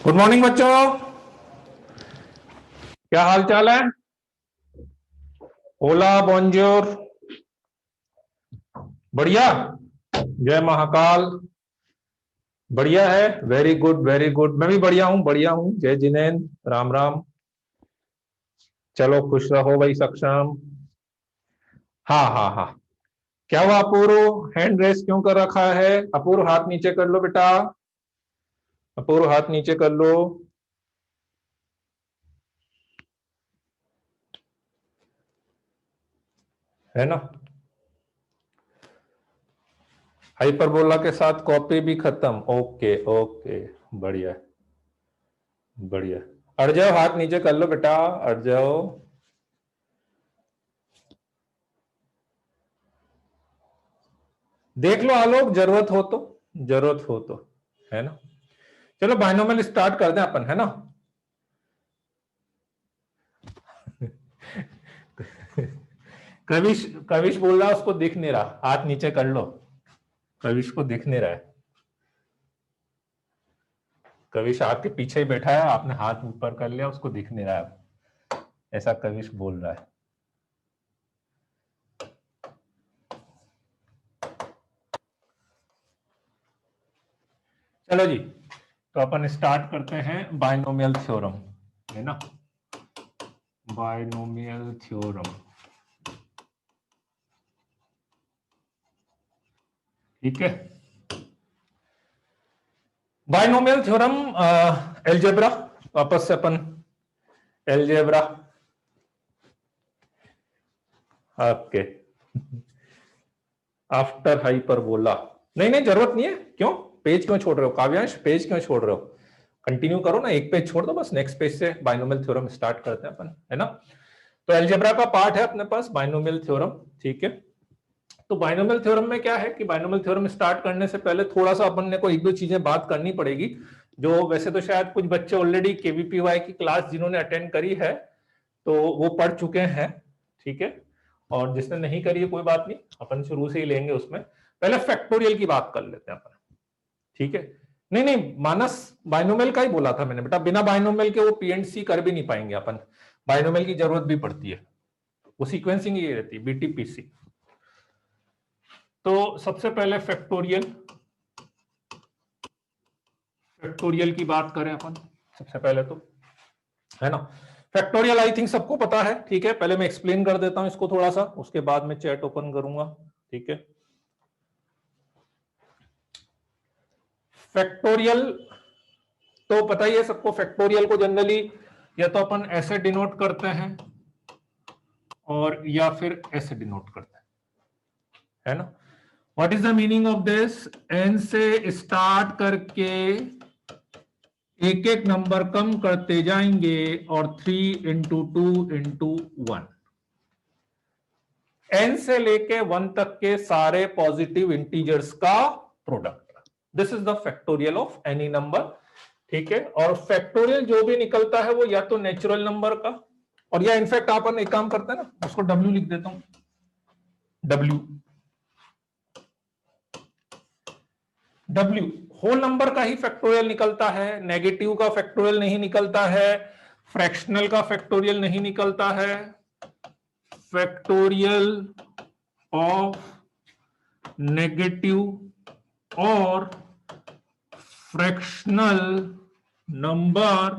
Good morning बच्चों, क्या हाल चाल है। ओला बॉन्जोर, बढ़िया। जय महाकाल, बढ़िया है। वेरी गुड वेरी गुड, मैं भी बढ़िया हूँ बढ़िया हूँ। जय जिनेन्द्र, राम राम। चलो खुश रहो भाई, सक्षम। हाँ हाँ हाँ, क्या हुआ अपूर्व, हैंड रेस क्यों कर रखा है। अपूर्व हाथ नीचे कर लो बेटा, अपूर्व हाथ नीचे कर लो। है ना, हाइपरबोला के साथ कॉपी भी खत्म। ओके ओके, बढ़िया बढ़िया। अड़ जाओ, हाथ नीचे कर लो बेटा, अड़ जाओ। देख लो आलोक, जरूरत हो तो, है ना। चलो बाइनोमियल स्टार्ट कर दें अपन, है ना। कविश, कविश बोल रहा उसको दिख नहीं रहा, हाथ नीचे कर लो। कविश को दिख नहीं रहा है। कविश आपके पीछे ही बैठा है, आपने हाथ ऊपर कर लिया, उसको दिख नहीं रहा है, ऐसा कविश बोल रहा है। चलो जी, तो अपन स्टार्ट करते हैं बाइनोमियल थ्योरम, है ना। बाइनोमियल थ्योरम, ठीक है। बाइनोमियल थ्योरम, एलजेब्रा, वापस से अपन एलजेब्रा। Okay, after hyperbola. नहीं नहीं, जरूरत नहीं है। क्यों, पेज क्यों छोड़ रहे हो काव्यांश, पेज क्यों छोड़ रहे हो। कंटिन्यू करो ना, एक पेज छोड़ दो बस, नेक्स्ट पेज से बाइनोमियल थ्योरम स्टार्ट करते हैं अपन, है ना। तो एलजेब्रा का पार्ट है अपने पास बाइनोमियल थ्योरम, ठीक है। तो बाइनोमियल थ्योरम में क्या है कि बाइनोमियल थ्योरम स्टार्ट करने से पहले थोड़ा सा अपन ने को एक दो चीजें बात करनी पड़ेगी, जो वैसे तो शायद कुछ बच्चे ऑलरेडी केवीपीवाई की क्लास जिन्होंने अटेंड करी है तो वो पढ़ चुके हैं, ठीक है। और जिसने नहीं करी है कोई बात नहीं, अपन शुरू से ही लेंगे उसमें। पहले फैक्टोरियल की बात कर लेते हैं अपन, ठीक है। नहीं नहीं, मानस बाइनोमियल का ही बोला था मैंने बेटा, बिना बाइनोमियल के वो पीएनसी कर भी नहीं पाएंगे अपन, बाइनोमियल की जरूरत भी पड़ती है, वो सीक्वेंसिंग ही रहती है, बीटीपीसी। तो सबसे पहले फैक्टोरियल, फैक्टोरियल की बात करें अपन सबसे पहले तो, है ना। फैक्टोरियल आई थिंक सबको पता है, ठीक है। पहले मैं एक्सप्लेन कर देता हूं इसको थोड़ा सा, उसके बाद में चैट ओपन करूंगा, ठीक है। फैक्टोरियल तो पता ही है सबको, फैक्टोरियल को जनरली या तो अपन ऐसे डिनोट करते हैं और या फिर ऐसे डिनोट करते हैं, है ना। What is the meaning of this, n से स्टार्ट करके एक एक नंबर कम करते जाएंगे और 3 × 2 × 1, एन से लेके 1 तक के सारे पॉजिटिव इंटीजर्स का product, this is the factorial of any number, ठीक है। और फैक्टोरियल जो भी निकलता है वो या तो नेचुरल नंबर का, और या इनफैक्ट अपन एक काम करते हैं ना, उसको डब्ल्यू लिख देता हूं, डब्ल्यू, डब्ल्यू होल नंबर का ही फैक्टोरियल निकलता है, नेगेटिव का फैक्टोरियल नहीं निकलता है, फ्रैक्शनल का फैक्टोरियल नहीं निकलता है। फैक्टोरियल ऑफ नेगेटिव और fractional number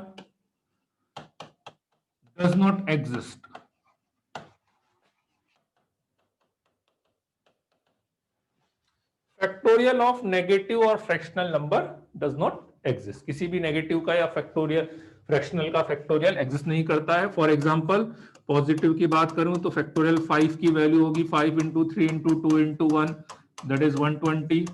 does not exist. Factorial of negative और fractional number does not exist, किसी भी नेगेटिव का या फैक्टोरियल फ्रैक्शनल का फैक्टोरियल एग्जिस्ट नहीं करता है। फॉर एग्जांपल पॉजिटिव की बात करूं तो फैक्टोरियल 5 की वैल्यू होगी 5 × 3 × 2 × 1, दैट इज 120।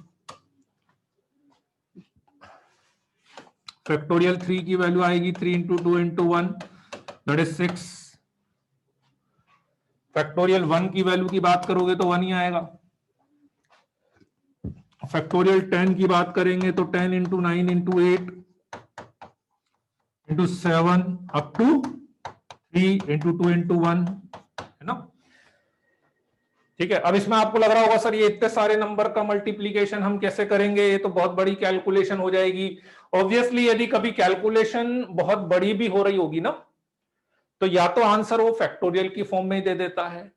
फैक्टोरियल 3 की वैल्यू आएगी 3 × 2 × 1, दैट इज 6। फैक्टोरियल 1 की वैल्यू की बात करोगे तो 1 ही आएगा। फैक्टोरियल 10 की बात करेंगे तो 10 × 9 × 8 × 7 अप टू 3 × 2 × 1, है ना। ठीक है। अब इसमें आपको लग रहा होगा सर ये इतने सारे नंबर का मल्टीप्लीकेशन हम कैसे करेंगे, ये तो बहुत बड़ी कैलकुलेशन हो जाएगी। ऑब्वियसली यदि कभी कैलकुलेशन बहुत बड़ी भी हो रही होगी ना, तो या तो आंसर वो फैक्टोरियल की फॉर्म में ही दे देता है,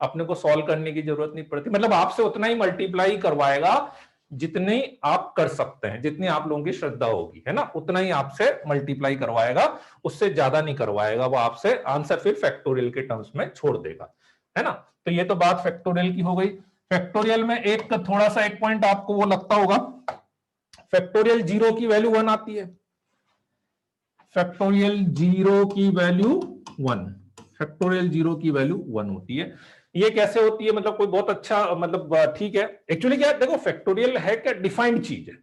अपने को सॉल्व करने की जरूरत नहीं पड़ती, मतलब आपसे उतना ही मल्टीप्लाई करवाएगा जितनी आप कर सकते हैं, जितनी आप लोगों की श्रद्धा होगी, है ना, उतना ही आपसे मल्टीप्लाई करवाएगा, उससे ज्यादा नहीं करवाएगा वो आपसे, आंसर फिर फैक्टोरियल के टर्म्स में छोड़ देगा, है ना। तो ये तो बात फैक्टोरियल की हो गई। फैक्टोरियल में एक थोड़ा सा एक पॉइंट आपको वो लगता होगा, फैक्टोरियल 0 की वैल्यू 1 आती है, फैक्टोरियल 0 की वैल्यू 1, फैक्टोरियल 0 की वैल्यू 1 होती है। ये कैसे होती है, मतलब कोई बहुत अच्छा, मतलब ठीक है, एक्चुअली क्या देखो फैक्टोरियल है क्या, डिफाइंड चीज है,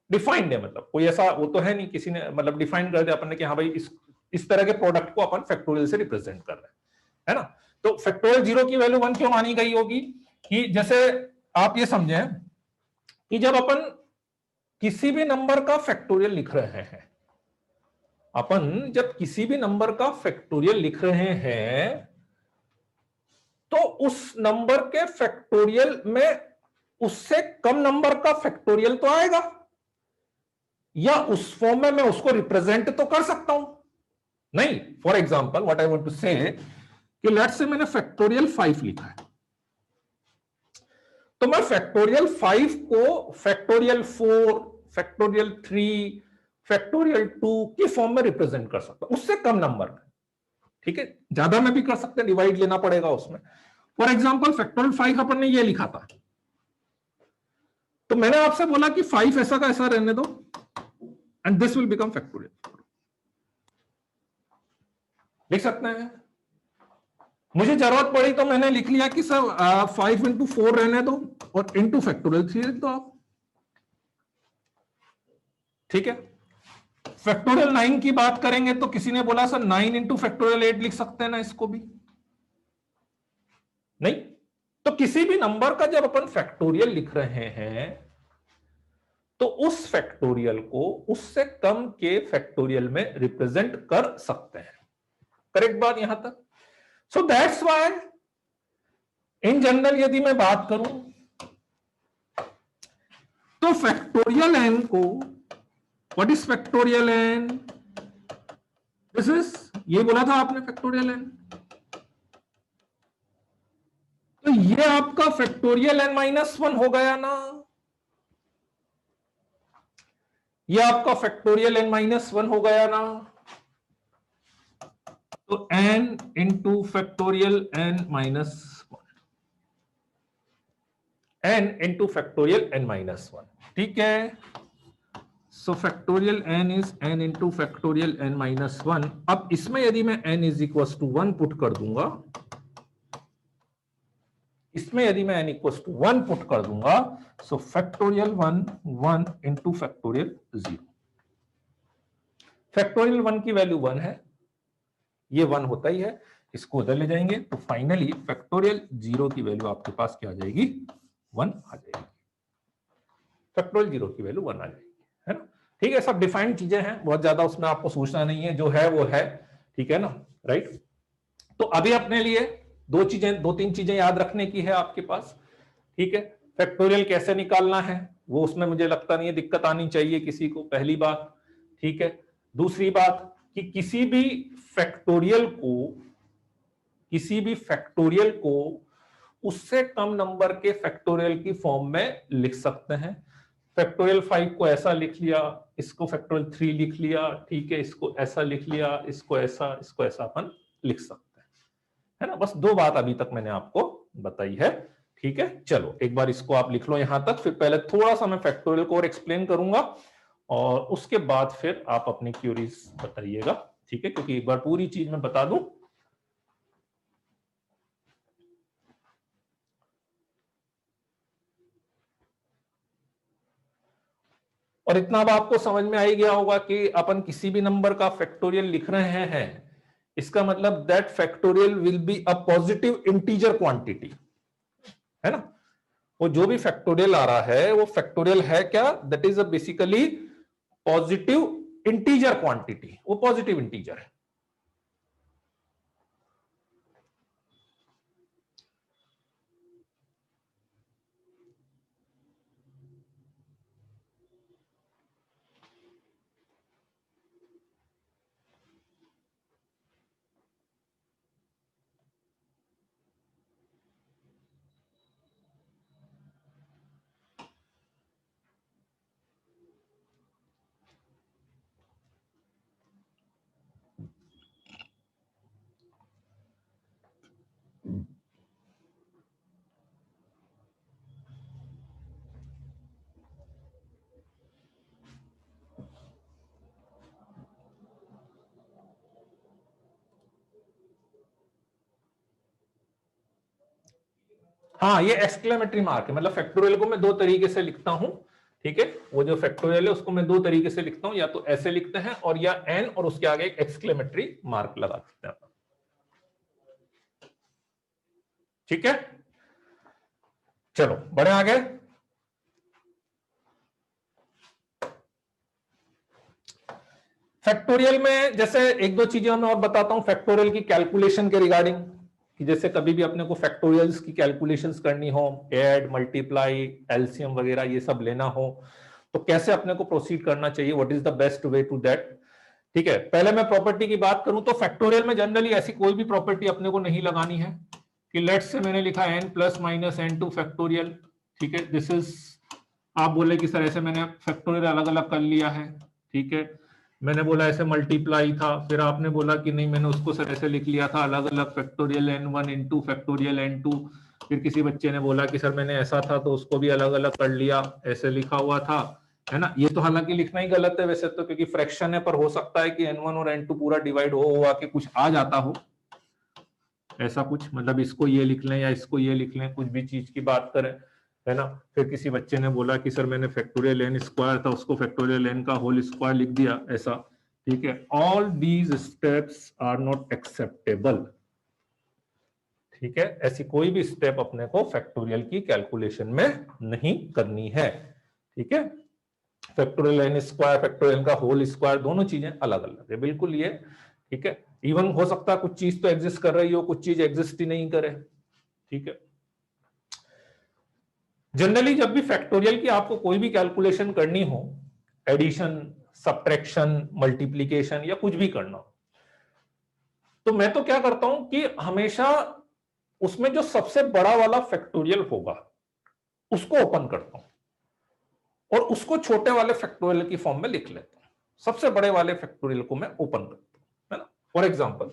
डिफाइंड है, मतलब कोई ऐसा वो तो है नहीं किसी ने मतलब डिफाइन कर दिया अपन ने कि हाँ भाई इस तरह के प्रोडक्ट को अपन फैक्टोरियल से रिप्रेजेंट कर रहे हैं, है ना। तो फैक्टोरियल 0 की वैल्यू 1 क्यों मानी गई होगी, कि जैसे आप ये समझें कि जब अपन किसी भी नंबर का फैक्टोरियल लिख रहे हैं, अपन जब किसी भी नंबर का फैक्टोरियल लिख रहे हैं, तो उस नंबर के फैक्टोरियल में उससे कम नंबर का फैक्टोरियल तो आएगा, या उस फॉर्म में मैं उसको रिप्रेजेंट तो कर सकता हूं, नहीं। For example what I want to say कि लेट्स से मैंने फैक्टोरियल 5 लिखा है, तो मैं फैक्टोरियल 5 को फैक्टोरियल 4, फैक्टोरियल 3, फैक्टोरियल 2 की फॉर्म में रिप्रेजेंट कर सकता हूं, उससे कम नंबर में, ठीक है। ज्यादा में भी कर सकते हैं, डिवाइड लेना पड़ेगा उसमें। फॉर एग्जाम्पल फैक्टोरियल 5 अपन ने ये लिखा था, तो मैंने आपसे बोला कि 5 ऐसा का ऐसा रहने दो and this will become factorial, लिख सकते हैं। मुझे जरूरत पड़ी तो मैंने लिख लिया कि सर 5 इंटू 4 रहने दो और इंटू फैक्टोरियल 3 लिख दो आप, ठीक है। फैक्टोरियल 9 की बात करेंगे तो किसी ने बोला सर 9 इंटू फैक्टोरियल 8 लिख सकते हैं ना इसको भी, नहीं। तो किसी भी नंबर का जब अपन फैक्टोरियल लिख रहे हैं तो उस फैक्टोरियल को उससे कम के फैक्टोरियल में रिप्रेजेंट कर सकते हैं, करेक्ट बात यहां तक। So that's why in general यदि मैं बात करूं तो फैक्टोरियल एन को, what is factorial n, this is, ये बोला था आपने फैक्टोरियल एन, तो ये आपका फैक्टोरियल एन -1 हो गया ना, ये आपका फैक्टोरियल एन -1 हो गया ना, तो n into factorial n -1, n into factorial n -1, ठीक है। So factorial n is n into factorial n -1। अब इसमें यदि मैं n is equal to 1 put कर दूंगा, इसमें यदि मैं n इक्वल टू 1 पुट कर दूंगा, सो फैक्टोरियल 1 इंटू फैक्टोरियल 0, फैक्टोरियल 1 की वैल्यू 1 है, ये 1 होता ही है, इसको उधर ले जाएंगे तो फाइनली फैक्टोरियल 0 की वैल्यू आपके पास क्या आ जाएगी, 1 आ जाएगी, फैक्टोरियल 0 की वैल्यू 1 आ जाएगी, है ना। ठीक है, सब डिफाइंड चीजें हैं, बहुत ज्यादा उसमें आपको सोचना नहीं है, जो है वो है, ठीक है ना, राइट। तो अभी अपने लिए दो तीन चीजें याद रखने की है आपके पास, ठीक है। फैक्टोरियल कैसे निकालना है वो उसमें मुझे लगता नहीं है दिक्कत आनी चाहिए किसी को, पहली बात, ठीक है। दूसरी बात कि किसी भी फैक्टोरियल को उससे कम नंबर के फैक्टोरियल की फॉर्म में लिख सकते हैं। फैक्टोरियल 5 को ऐसा लिख लिया, इसको फैक्टोरियल 3 लिख लिया, ठीक है, इसको ऐसा लिख लिया, इसको ऐसा अपन लिख सकते हैं, है ना। बस दो बात अभी तक मैंने आपको बताई है, ठीक है। चलो एक बार इसको आप लिख लो यहां तक, फिर पहले थोड़ा सा मैं फैक्टोरियल को और एक्सप्लेन करूंगा और उसके बाद फिर आप अपनी क्यूरीज बताइएगा, ठीक है, क्योंकि एक बार पूरी चीज मैं बता दूं। और इतना अब आपको समझ में आ ही गया होगा कि अपन किसी भी नंबर का फैक्टोरियल लिख रहे हैं, इसका मतलब that factorial will be a positive integer quantity, है ना। वो जो भी फैक्टोरियल आ रहा है वो फैक्टोरियल है क्या, that is a basically positive integer quantity, वो पॉजिटिव इंटीजर है। हाँ, ये एक्सक्लेमेटरी मार्क है, मतलब फैक्टोरियल को मैं दो तरीके से लिखता हूं, ठीक है। वो जो फैक्टोरियल है उसको मैं दो तरीके से लिखता हूं, या तो ऐसे लिखते हैं और या एन और उसके आगे एक एक्सक्लेमेटरी मार्क लगा सकते हैं, ठीक है। चलो बढ़े आगे। फैक्टोरियल में जैसे एक दो चीजें मैं और बताता हूं फैक्टोरियल की कैलकुलेशन के रिगार्डिंग, कि जैसे कभी भी अपने को फैक्टोरियल्स की कैलकुलेशंस करनी हो, ऐड, मल्टीप्लाई, एलसीएम वगैरह ये सब लेना हो, तो कैसे अपने को प्रोसीड करना चाहिए, what is the best way to that, ठीक है। पहले मैं प्रॉपर्टी की बात करूं तो फैक्टोरियल में जनरली ऐसी कोई भी प्रॉपर्टी अपने को नहीं लगानी है, कि लेट्स से मैंने लिखा n plus minus n2 factorial, ठीक है। दिस इज, आप बोले कि सर ऐसे मैंने फैक्टोरियल अलग अलग कर लिया है, ठीक है। मैंने बोला ऐसे मल्टीप्लाई था, फिर आपने बोला कि नहीं मैंने उसको सर ऐसे लिख लिया था अलग अलग factorial n1 n2 factorial n2, फिर किसी बच्चे ने बोला कि सर मैंने ऐसा था तो उसको भी अलग अलग कर लिया, ऐसे लिखा हुआ था, है ना। ये तो हालांकि लिखना ही गलत है वैसे तो, क्योंकि फ्रैक्शन है, पर हो सकता है कि n1 और n2 पूरा डिवाइड हो के कुछ आ जाता हो, ऐसा कुछ, मतलब इसको ये लिख लें या इसको ये लिख लें, कुछ भी चीज की बात करें, है ना। फिर किसी बच्चे ने बोला कि सर मैंने फैक्टोरियल n स्क्वायर था उसको फैक्टोरियल n का होल स्क्वायर लिख दिया, ऐसा, ठीक है। All these steps are not acceptable, ठीक है। ऐसी कोई भी स्टेप अपने को फैक्टोरियल की कैलकुलेशन में नहीं करनी है, ठीक है। फैक्टोरियल n स्क्वायर, फैक्टोरियल का होल स्क्वायर, दोनों चीजें अलग अलग है बिल्कुल ये, ठीक है। इवन हो सकता है कुछ चीज तो एग्जिस्ट कर रही हो, कुछ चीज एग्जिस्ट ही नहीं करे, ठीक है। जनरली जब भी फैक्टोरियल की आपको कोई भी कैलकुलेशन करनी हो, एडिशन, सब्ट्रैक्शन, मल्टीप्लीकेशन या कुछ भी करना हो, तो मैं तो क्या करता हूं कि हमेशा उसमें जो सबसे बड़ा वाला फैक्टोरियल होगा उसको ओपन करता हूं और उसको छोटे वाले फैक्टोरियल की फॉर्म में लिख लेता हूं। सबसे बड़े वाले फैक्टोरियल को मैं ओपन करता हूं, है ना। फॉर एग्जाम्पल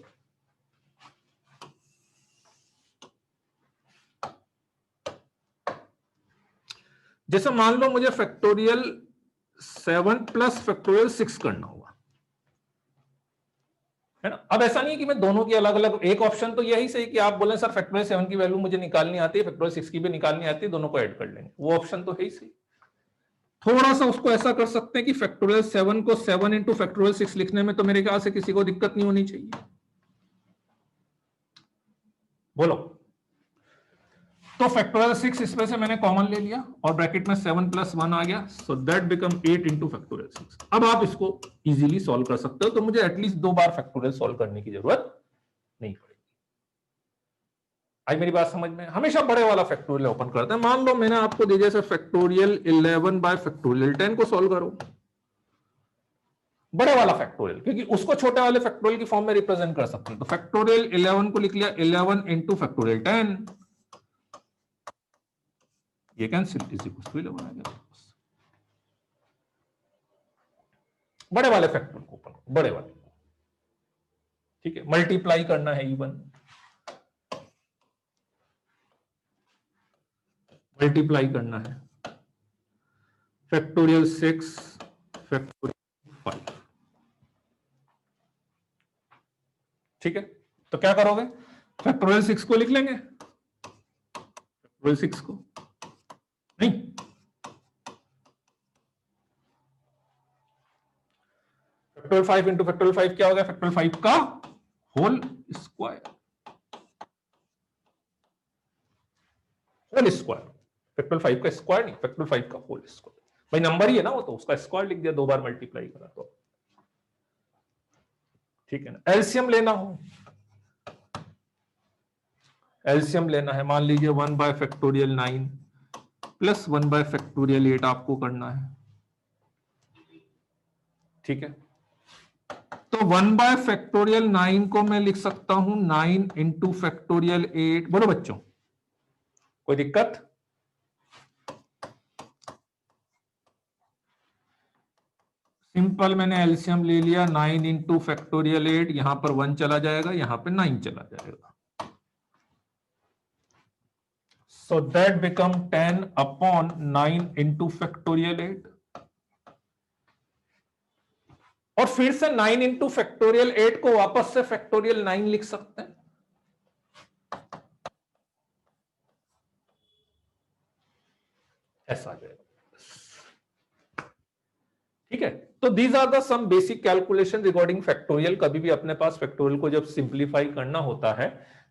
जैसे मान लो मुझे फैक्टोरियल 7 प्लस फैक्टोरियल 6 करना होगा, है ना। अब ऐसा नहीं है कि मैं दोनों की अलग अलग, एक ऑप्शन तो यही सही कि आप बोले सर फैक्टोरियल 7 की वैल्यू मुझे निकालनी आती है, फैक्टोरियल 6 की भी निकालनी आती है, दोनों को ऐड कर लेंगे, वो ऑप्शन तो है ही सही। थोड़ा सा उसको ऐसा कर सकते हैं कि फैक्टोरियल 7 को 7 इंटू फैक्टोरियल 6 लिखने में तो मेरे ख्याल से किसी को दिक्कत नहीं होनी चाहिए, बोलो। तो फैक्टोरियल 6 इसमें से मैंने कॉमन ले लिया और ब्रैकेट में 7 प्लस 1 आ गया, so that become 8 into factorial 6। अब आप इसको इजीली सॉल्व कर सकते हो, तो मुझे एटलीस्ट 2 बार फैक्टोरियल सॉल्व करने की जरूरत नहीं पड़ेगी। आई मेरी बात समझ में। हमेशा बड़े वाला फैक्टोरियल ओपन करते हैं। मान लो मैंने आपको दे दिया फैक्टोरियल 11 बाय फैक्टोरियल 10 को सॉल्व करो, बड़े वाला फैक्टोरियल, क्योंकि उसको छोटे वाले फैक्टोरियल की फॉर्म में रिप्रेजेंट कर सकते हैं। तो फैक्टोरियल 11 को लिख लिया 11 इंटू फैक्टोरियल 10, ये कैंसिल, इसी को 11 आ गया। बड़े वाले फैक्टोरियल को ओपन, बड़े वाले, ठीक है। मल्टीप्लाई करना है इवन, मल्टीप्लाई करना है फैक्टोरियल 6 फैक्टोरियल 5, ठीक है। तो क्या करोगे, फैक्टोरियल 6 को लिख लेंगे, फैक्टोरियल 6 को नहीं, फैक्टोरियल 5 इंटू फैक्टोरियल 5 क्या हो गया, फैक्टोरियल 5 का whole square, whole square, factorial 5 का स्क्वायर नहीं, फैक्टोरियल 5 का होल स्क्वायर। भाई नंबर ही है ना वो, तो उसका स्क्वायर लिख दिया, 2 बार मल्टीप्लाई करा तो, ठीक है ना। एलसीएम लेना हो, एलसीएम लेना है, मान लीजिए 1 bye factorial 9 plus 1 bye factorial 8 आपको करना है, ठीक है। तो 1 बाय फैक्टोरियल 9 को मैं लिख सकता हूं 9 इंटू फैक्टोरियल 8, बोलो बच्चों कोई दिक्कत। सिंपल, मैंने एलसीएम ले लिया, 9 इंटू फैक्टोरियल 8, यहां पर 1 चला जाएगा, यहां पर 9 चला जाएगा, so that become 10 upon 9 into factorial 8, और फिर से 9 इंटू फैक्टोरियल 8 को वापस से फैक्टोरियल 9 लिख सकते हैं, एस आ जाएगा। ठीक है, तो these are the some basic calculation regarding factorial. कभी भी अपने पास फैक्टोरियल को जब सिंप्लीफाई करना होता है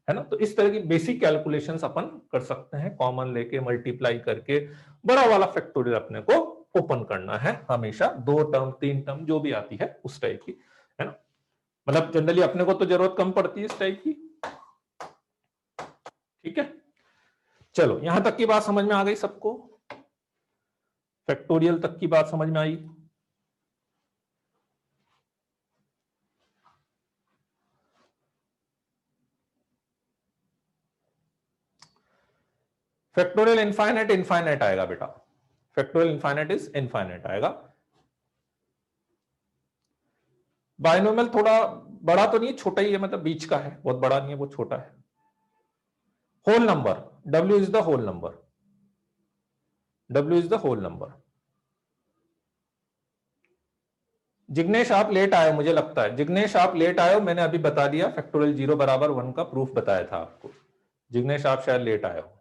ना, तो इस तरह की बेसिक कैलकुलेशंस अपन कर सकते हैं, कॉमन लेके मल्टीप्लाई करके बड़ा वाला फैक्टोरियल अपने को ओपन करना है हमेशा, 2 टर्म 3 टर्म जो भी आती है उस टाइप की, है ना। मतलब जनरली अपने को तो जरूरत कम पड़ती है इस टाइप की। ठीक है, चलो यहां तक की बात समझ में आ गई सबको, फैक्टोरियल तक की बात समझ में आई। फैक्टोरियल इनफाइनाइट इनफाइनाइट आएगा बेटा, फैक्टोरियल इनफाइनाइट इज इनफाइनाइट आएगा। बाइनोमियल थोड़ा बड़ा तो नहीं, छोटा ही है, मतलब बीच का है, बहुत बड़ा नहीं है, बहुत छोटा है। Whole number, W is the whole number, W is the whole number. Jignesh आप लेट आए, मुझे लगता है जिग्नेश आप लेट आए हो, मैंने अभी बता दिया फैक्टोरियल 0 बराबर 1 का प्रूफ बताया था आपको। जिग्नेश आप शायद लेट आए हो।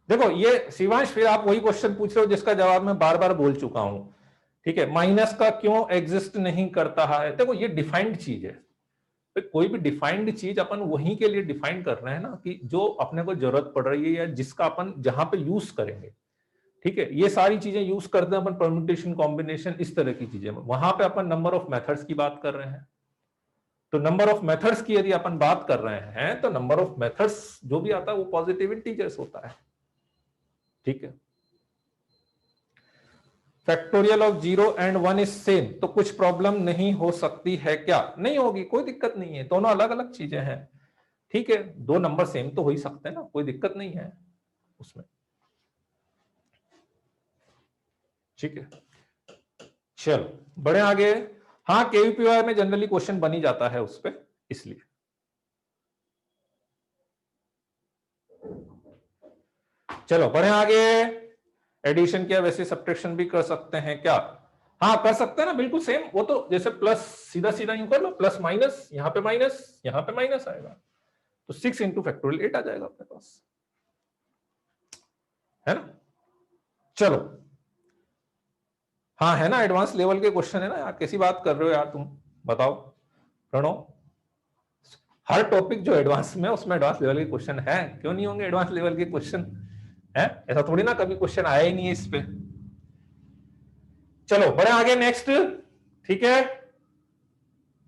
देखो ये शिवांश, फिर आप वही क्वेश्चन पूछ रहे हो जिसका जवाब मैं बार बार बोल चुका हूं। ठीक है, माइनस का क्यों एग्जिस्ट नहीं करता है, देखो ये डिफाइंड चीज है, तो कोई भी डिफाइंड चीज अपन वहीं के लिए डिफाइन कर रहे हैं ना, कि जो अपने को जरूरत पड़ रही है या जिसका अपन जहां पे यूज करेंगे। ठीक है, ये सारी चीजें यूज करते हैं अपन, परम्यूटेशन कॉम्बिनेशन इस तरह की चीजें, वहां पे अपन नंबर ऑफ मेथड्स की बात कर रहे हैं। तो नंबर ऑफ मेथड्स की यदि अपन बात कर रहे हैं तो नंबर ऑफ मेथड्स जो भी आता है वो पॉजिटिव इंटीजर्स होता है। ठीक है, factorial of 0 and 1 is same, तो कुछ प्रॉब्लम नहीं हो सकती है क्या? नहीं होगी, कोई दिक्कत नहीं है, दोनों अलग अलग चीजें हैं। ठीक है, दो नंबर सेम तो हो ही सकते हैं ना, कोई दिक्कत नहीं है उसमें। ठीक है, चलो बढ़े आगे। हाँ, केवीपीवाई में जनरली क्वेश्चन बन ही जाता है उस पर, इसलिए। चलो बढ़े आगे। एडिशन किया, वैसे सब्ट्रैक्शन भी कर सकते हैं क्या? हाँ कर सकते हैं ना, बिल्कुल सेम, वो तो जैसे प्लस सीधा सीधा यूं कर लो, प्लस माइनस, यहां पे माइनस यहां पे माइनस आएगा, तो 6 इंटू फैक्टोरियल 8 आ जाएगा अपने पास, है ना। चलो, हाँ है ना, एडवांस लेवल के क्वेश्चन है ना यार, कैसी बात कर रहे हो यार तुम, बताओ प्रणव। हर टॉपिक जो एडवांस में उसमें एडवांस लेवल के क्वेश्चन है, क्यों नहीं होंगे एडवांस लेवल के क्वेश्चन, है ऐसा थोड़ी ना कभी क्वेश्चन आया ही नहीं है इस पे। चलो बढ़े आगे, नेक्स्ट। ठीक है,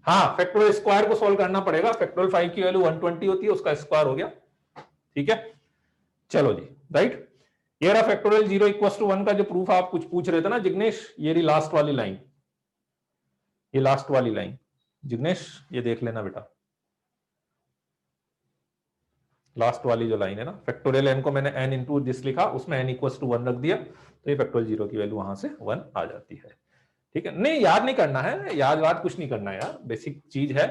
हाँ फैक्टोरियल स्क्वायर को सॉल्व करना पड़ेगा, फैक्टोरियल 5 की वैल्यू 120 होती है, उसका स्क्वायर हो गया। ठीक है, चलो जी, राइट। ये रहा फैक्टोरियल 0 इक्वल टू 1 का जो प्रूफ आप कुछ पूछ रहे थे ना जिग्नेश, ये रही लास्ट वाली लाइन, ये लास्ट वाली लाइन जिग्नेश, ये देख लेना बेटा, लास्ट वाली जो लाइन है ना, फैक्टोरियल n को मैंने n इंटू दिस लिखा, उसमें n इक्वल टू 1 रख दिया, तो ये फैक्टोरियल 0 की वैल्यू वहां से 1 आ जाती है। ठीक है, नहीं याद नहीं करना है, याद वाद कुछ नहीं करना है यार, बेसिक चीज है,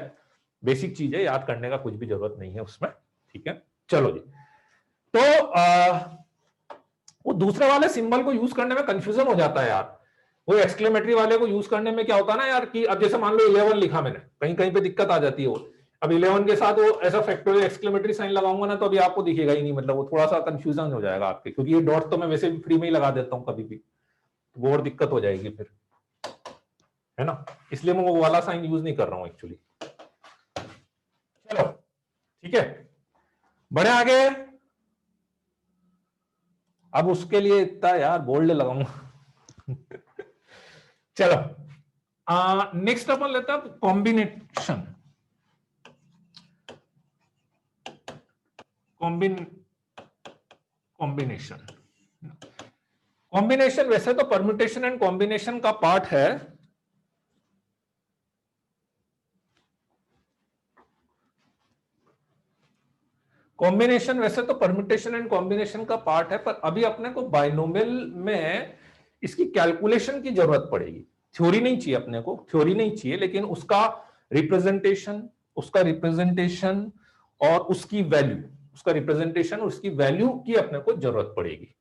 बेसिक चीज है, याद करने का कुछ भी जरूरत नहीं है उसमें। ठीक है, चलो जी, तो वो दूसरे वाले सिंबल को यूज करने में कंफ्यूजन हो जाता है यार, वो एक्सक्लेमेटरी वाले को यूज करने में क्या होता है ना यार, कि अब जैसे मान लो 11 लिखा मैंने, कहीं कहीं पे दिक्कत आ जाती है वो, अब 11 के साथ वो ऐसा फैक्टोरियल एक्सक्लेमेटरी साइन लगाऊंगा ना, तो अभी आपको दिखेगा ही नहीं, मतलब वो थोड़ा सा कंफ्यूजन हो जाएगा आपके, क्योंकि ये डॉट तो मैं वैसे भी फ्री में ही लगा देता हूँ कभी भी, वो और दिक्कत हो जाएगी फिर, है ना, इसलिए मैं वो वाला साइन यूज नहीं कर रहा हूं एक्चुअली। चलो ठीक है, बढ़े आगे। अब उसके लिए इतना यार बोल्ड लगाऊंगा चलो नेक्स्ट अपन लेते हैं कॉम्बिनेशन, कॉम्बिनेशन कॉम्बिनेशन वैसे तो परम्यूटेशन एंड कॉम्बिनेशन का पार्ट है, कॉम्बिनेशन वैसे तो परम्यूटेशन एंड कॉम्बिनेशन का पार्ट है, पर अभी अपने को बाइनोमियल में इसकी कैलकुलेशन की जरूरत पड़ेगी, थ्योरी नहीं चाहिए अपने को, थ्योरी नहीं चाहिए, लेकिन उसका रिप्रेजेंटेशन और उसकी वैल्यू, उसका रिप्रेजेंटेशन और उसकी वैल्यू की अपने को जरूरत पड़ेगी।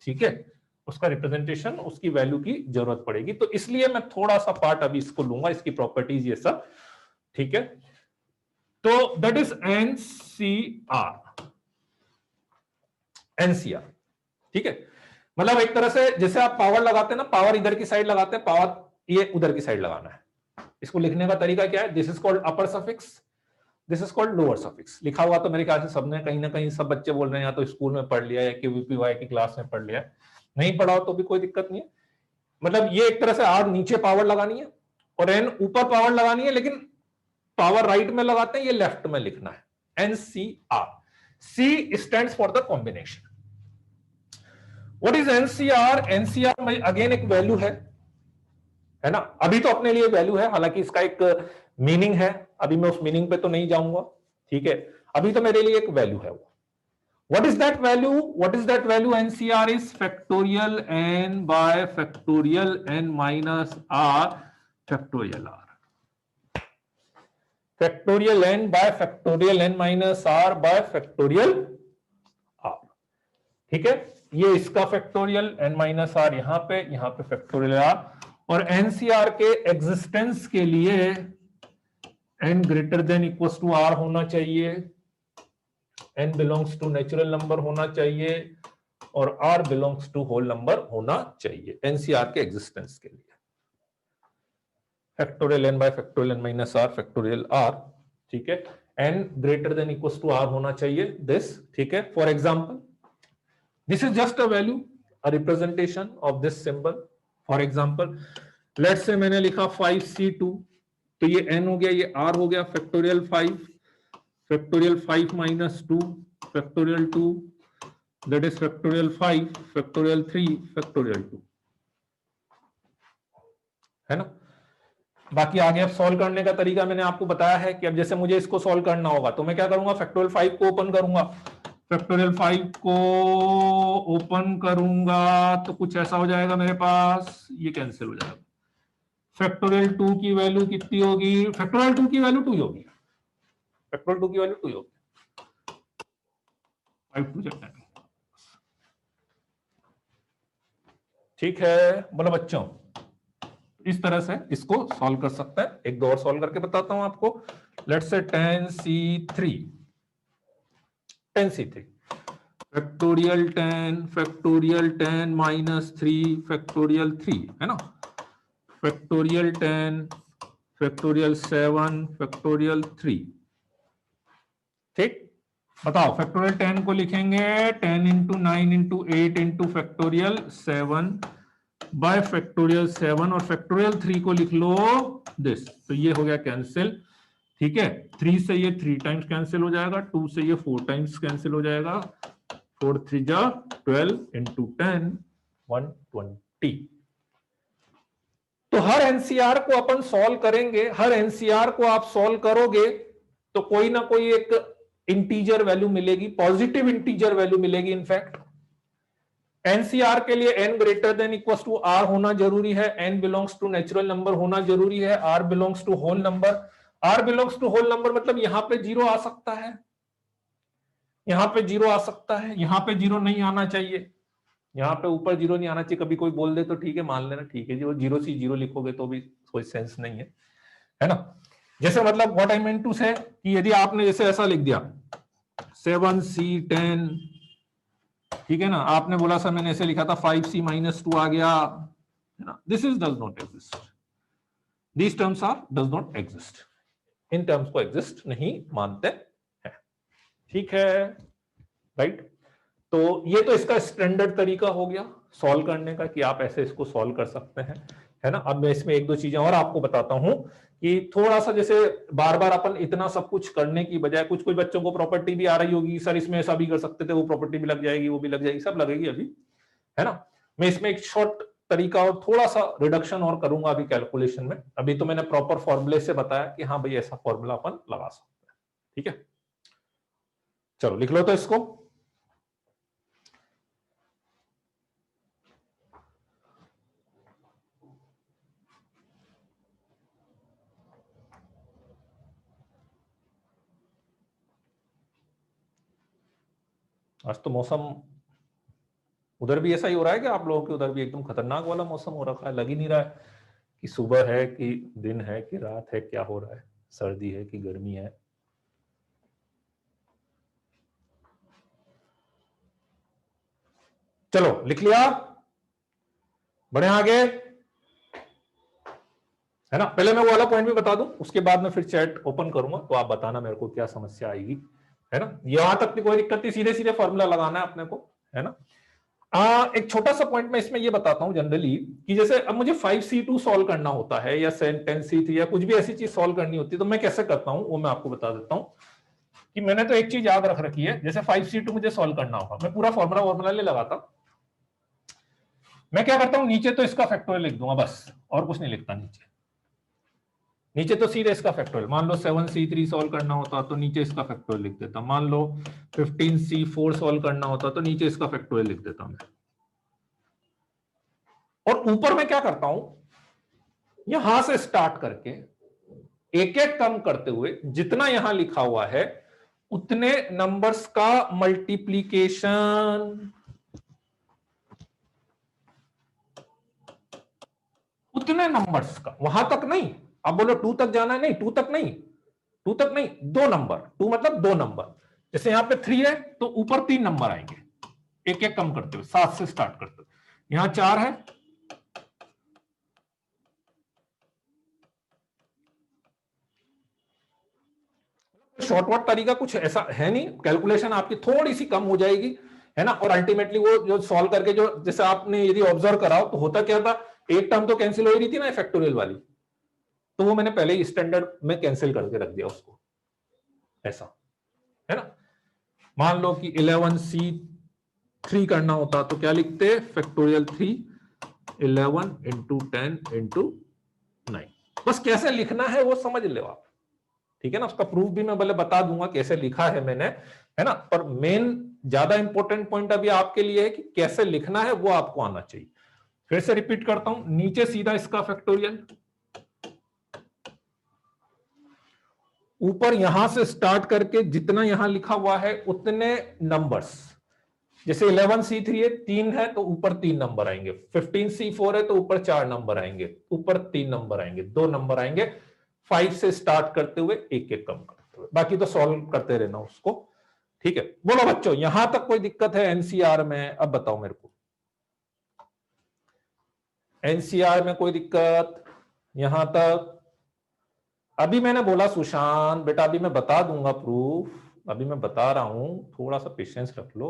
ठीक है, उसका रिप्रेजेंटेशन उसकी वैल्यू की जरूरत पड़ेगी, तो इसलिए मैं थोड़ा सा पार्ट अभी इसको लूंगा, इसकी प्रॉपर्टीज ये सब, ठीक है, तो दैट इज एनसीआर। एनसीआर, ठीक है, मतलब एक तरह से जैसे आप पावर लगाते हैं ना, पावर इधर की साइड लगाते हैं, पावर ये उधर की साइड लगाना है। इसको लिखने का तरीका क्या है? This is called upper suffix, this is called lower suffix. लिखा हुआ तो मेरे ख्याल से सबने कहीं ना कहीं, सब बच्चे बोल रहे हैं या तो स्कूल में पढ़ लिया या QVPY की क्लास में पढ़ लिया, नहीं पढ़ा हो तो भी कोई दिक्कत नहीं है। मतलब ये एक तरह से आर नीचे पावर लगानी है और एन ऊपर पावर लगानी है, लेकिन पावर राइट में लगाते हैं, ये लेफ्ट में लिखना है। NCR, C stands for the combination. What is NCR? NCR में अगेन एक वैल्यू है ना, अभी तो अपने लिए वैल्यू है, हालांकि इसका एक मीनिंग है, अभी मैं उस मीनिंग पे तो नहीं जाऊंगा, ठीक है, अभी तो मेरे लिए एक वैल्यू है वो। What is that value? What is that value? NCR is factorial n by factorial n minus r factorial r. Factorial n by factorial n minus r by factorial r. ठीक है, ये इसका फैक्टोरियल n माइनस आर यहां पे factorial r, और NCR के existence के लिए n greater than equal to r होना चाहिए, n belongs to natural number होना चाहिए, और r belongs to whole number होना चाहिए एनसीआर के एग्जिस्टेंस के लिए। Factorial n by factorial n minus r factorial r, ठीक है, n greater than equal to r होना चाहिए दिस, ठीक है। For example this is just a value, a representation of this symbol. For example let's say मैंने लिखा 5c2, तो ये n हो गया, ये r हो गया, factorial 5, factorial 5 minus 2, factorial 2, that is factorial 5, factorial 3, factorial 2, है ना। बाकी आगे अब सॉल्व करने का तरीका मैंने आपको बताया है कि अब जैसे मुझे इसको सॉल्व करना होगा तो मैं क्या करूंगा, फैक्टोरियल 5 को ओपन करूंगा, फैक्टोरियल 5 को ओपन करूंगा तो कुछ ऐसा हो जाएगा मेरे पास, ये कैंसिल हो जाएगा। फैक्टोरियल 2 की वैल्यू कितनी होगी? फैक्टोरियल 2 की वैल्यू 2 ही होगी, फैक्टोरियल 2 की वैल्यू 2 ही होगी, 5 2 10, ठीक है। बोलो बच्चों, इस तरह से इसको सॉल्व कर सकते हैं। एक दो और सॉल्व करके बताता हूं आपको। Let's say 10c3, 10c3 factorial 10 minus 3 factorial 3, है ना, फैक्टोरियल 10 फैक्टोरियल 7 फैक्टोरियल 3, ठीक। बताओ फैक्टोरियल 10 को लिखेंगे 10 into 9 into 8 into factorial 7 bye factorial 7, और फैक्टोरियल 3 को लिख लो दिस, तो ये हो गया कैंसिल, ठीक है। 3 से ये 3 टाइम्स कैंसिल हो जाएगा, 2 से ये 4 टाइम्स कैंसिल हो जाएगा, 4 3 जा 12 इंटू 10 120। तो हर एनसीआर को अपन सॉल्व करेंगे, हर एनसीआर को आप सॉल्व करोगे तो कोई ना कोई एक इंटीजर वैल्यू मिलेगी, पॉजिटिव इंटीजर वैल्यू मिलेगी। इनफैक्ट एनसीआर के लिए n greater than equal to r होना जरूरी है, n belongs to natural number होना जरूरी है, r belongs to whole number. r belongs to whole number मतलब यहां पे 0 आ सकता है, यहां पे 0 आ सकता है, यहां पे 0 नहीं आना चाहिए, यहाँ पे ऊपर 0 नहीं आना चाहिए। कभी कोई बोल दे तो ठीक है, मान लेना, ठीक है जी, वो 0 से 0 लिखोगे तो भी कोई सेंस नहीं है ना। जैसे मतलब what I mean to say कि यदि आपने जैसे ऐसा लिख दिया 7c10, ठीक है ना, आपने बोला सर मैंने ऐसे लिखा था 5c माइनस 2 आ गया, है ना, this is does not exist, these terms are does not exist, इन टर्म्स को एग्जिस्ट नहीं मानते हैं, ठीक है, राइट। तो ये तो इसका स्टैंडर्ड तरीका हो गया सॉल्व करने का कि आप ऐसे इसको सॉल्व कर सकते हैं, है ना। अब मैं इसमें एक दो चीजें और आपको बताता हूं कि थोड़ा सा जैसे बार बार अपन इतना सब कुछ करने की बजाय, कुछ कुछ बच्चों को प्रॉपर्टी भी आ रही होगी, सर इसमें ऐसा भी कर सकते थे, वो प्रॉपर्टी भी लग जाएगी, वो भी लग जाएगी, सब लगेगी अभी, है ना। मैं इसमें एक शॉर्ट तरीका और थोड़ा सा रिडक्शन और करूंगा अभी कैलकुलेशन में। अभी तो मैंने प्रॉपर फॉर्मूले से बताया कि हाँ भाई ऐसा फॉर्मूला अपन लगा सकते हैं, ठीक है। चलो लिख लो तो इसको। आज तो मौसम उधर भी ऐसा ही हो रहा है कि आप लोगों के उधर भी एकदम खतरनाक वाला मौसम हो रखा है, लग ही नहीं रहा है कि सुबह है कि दिन है कि रात है, क्या हो रहा है। सर्दी है कि गर्मी है। चलो लिख लिया, बढ़े आगे, है ना। पहले मैं वो वाला पॉइंट भी बता दूं, उसके बाद मैं फिर चैट ओपन करूंगा, तो आप बताना मेरे को क्या समस्या आएगी, है ना। यहां तक की कोई दिक्कत नहीं, सीधे सीधे फॉर्मूला लगाना है अपने को, है ना। एक छोटा सा पॉइंट मैं इसमें ये बताता हूं जनरली, कि जैसे अब मुझे 5C2 सॉल्व करना होता है या 10C3 या कुछ भी ऐसी चीज सॉल्व करनी होती है, तो मैं कैसे करता हूं वो मैं आपको बता देता हूं। कि मैंने तो एक चीज याद रख रखी है, जैसे 5C2 मुझे सॉल्व करना होगा, मैं पूरा फॉर्मूला ले लगाता, मैं क्या करता हूं, नीचे तो इसका फैक्टोरियल लिख दूंगा बस, और कुछ नहीं लिखता नीचे। नीचे तो सीधे इसका फैक्टोरियल, मान लो 7C3 सॉल्व करना होता तो नीचे इसका फैक्टोरियल लिख देता, मान लो 15C4 सॉल्व करना होता तो नीचे इसका फैक्टोरियल लिख देता मैं। और ऊपर मैं क्या करता हूं, यहां से स्टार्ट करके एक एक कम करते हुए जितना यहां लिखा हुआ है उतने नंबर्स का मल्टीप्लीकेशन, उतने नंबर्स का, वहां तक नहीं। अब बोलो 2 तक जाना है, नहीं 2 तक नहीं, 2 तक नहीं, 2 नंबर, 2 मतलब 2 नंबर। जैसे यहां पे 3 है तो ऊपर 3 नंबर आएंगे, एक एक कम करते हुए 7 से स्टार्ट करते हुए। यहां 4 है, शॉर्टकट तरीका कुछ ऐसा है नहीं, कैलकुलेशन आपकी थोड़ी सी कम हो जाएगी, है ना। और अल्टीमेटली वो जो सॉल्व करके, जो जैसे आपने यदि ऑब्जर्व करा तो होता क्या था, एक टर्म तो कैंसिल हो रही थी ना फैक्टोरियल वाली, तो वो मैंने पहले ही स्टैंडर्ड में कैंसिल करके रख दिया उसको, ऐसा, है ना। मान लो कि 11C3 करना होता तो क्या लिखते, फैक्टोरियल 3 11 इंटू 10 इंटू 9। बस कैसे लिखना है वो समझ लो आप, ठीक है ना। उसका प्रूफ भी मैं भले बता दूंगा कैसे लिखा है मैंने, है ना। पर मेन ज्यादा इंपॉर्टेंट पॉइंट अभी आपके लिए है कि कैसे लिखना है वो आपको आना चाहिए। फिर से रिपीट करता हूं, नीचे सीधा इसका फैक्टोरियल, ऊपर यहां से स्टार्ट करके जितना यहां लिखा हुआ है उतने नंबर्स। जैसे 11C3 है, 3 है तो ऊपर 3 नंबर आएंगे, 15C4 है तो ऊपर 4 नंबर आएंगे, ऊपर 3 नंबर आएंगे, 2 नंबर आएंगे, 5 से स्टार्ट करते हुए एक एक कम करते हुए, बाकी तो सॉल्व करते रहना उसको, ठीक है। बोलो बच्चों, यहां तक कोई दिक्कत है एनसीआर में? अब बताओ मेरे को, एनसीआर में कोई दिक्कत यहां तक? अभी मैंने बोला सुशांत बेटा, अभी मैं बता दूंगा प्रूफ, अभी मैं बता रहा हूं, थोड़ा सा पेशेंस रख लो,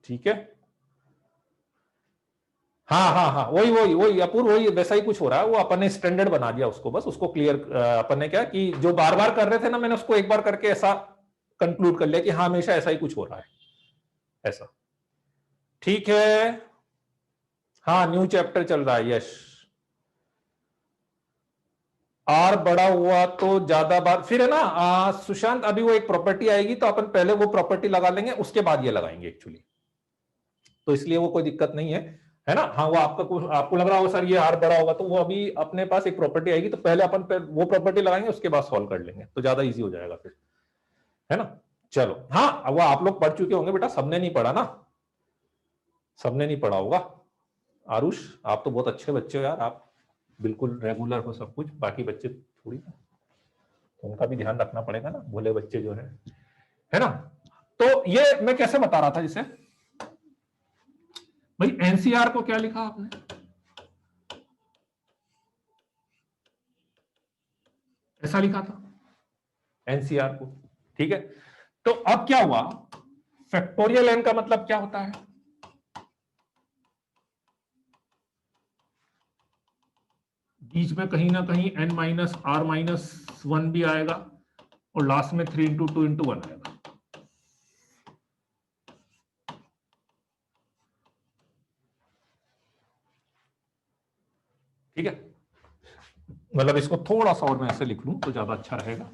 ठीक है। हाँ हाँ हाँ, वही वही वही अपूर्व, वही वैसा ही कुछ हो रहा है, वो अपन ने स्टैंडर्ड बना दिया उसको, बस उसको क्लियर अपन ने क्या कि जो बार बार कर रहे थे ना, मैंने उसको एक बार करके ऐसा कंक्लूड कर लिया कि हाँ हमेशा ऐसा ही कुछ हो रहा है, ऐसा, ठीक है। हाँ न्यू चैप्टर चल रहा है, यश। आर बड़ा हुआ तो ज्यादा बार फिर, है ना सुशांत, अभी वो एक प्रॉपर्टी आएगी तो अपन पहले वो प्रॉपर्टी लगा लेंगे, उसके बाद ये लगाएंगे एक्चुअली, तो इसलिए वो कोई दिक्कत नहीं है ना। हाँ वो आपका कुछ आपको लग रहा होगा सर ये आर बड़ा होगा, तो वो अभी अपने पास एक प्रॉपर्टी आएगी तो पहले अपन वो प्रॉपर्टी लगाएंगे, उसके बाद सॉल्व कर लेंगे, तो ज्यादा इजी हो जाएगा फिर, है ना। चलो हाँ, वो आप लोग पढ़ चुके होंगे बेटा, सबने नहीं पढ़ा ना, सबने नहीं पढ़ा होगा। आरुष आप तो बहुत अच्छे बच्चे हो यार, आप बिल्कुल रेगुलर हो सब कुछ, बाकी बच्चे थोड़ी ना, उनका भी ध्यान रखना पड़ेगा ना, भोले बच्चे जो है ना। तो ये मैं कैसे बता रहा था जिसे, भाई एनसीआर को क्या लिखा आपने, ऐसा लिखा था एनसीआर को, ठीक है। तो अब क्या हुआ, फैक्टोरियल एन का मतलब क्या होता है, बीच में कहीं ना कहीं n माइनस आर माइनस 1 भी आएगा, और लास्ट में 3 इंटू 2 इंटू 1 आएगा, ठीक है। मतलब इसको थोड़ा सा और मैं ऐसे लिख लूं तो ज्यादा अच्छा रहेगा,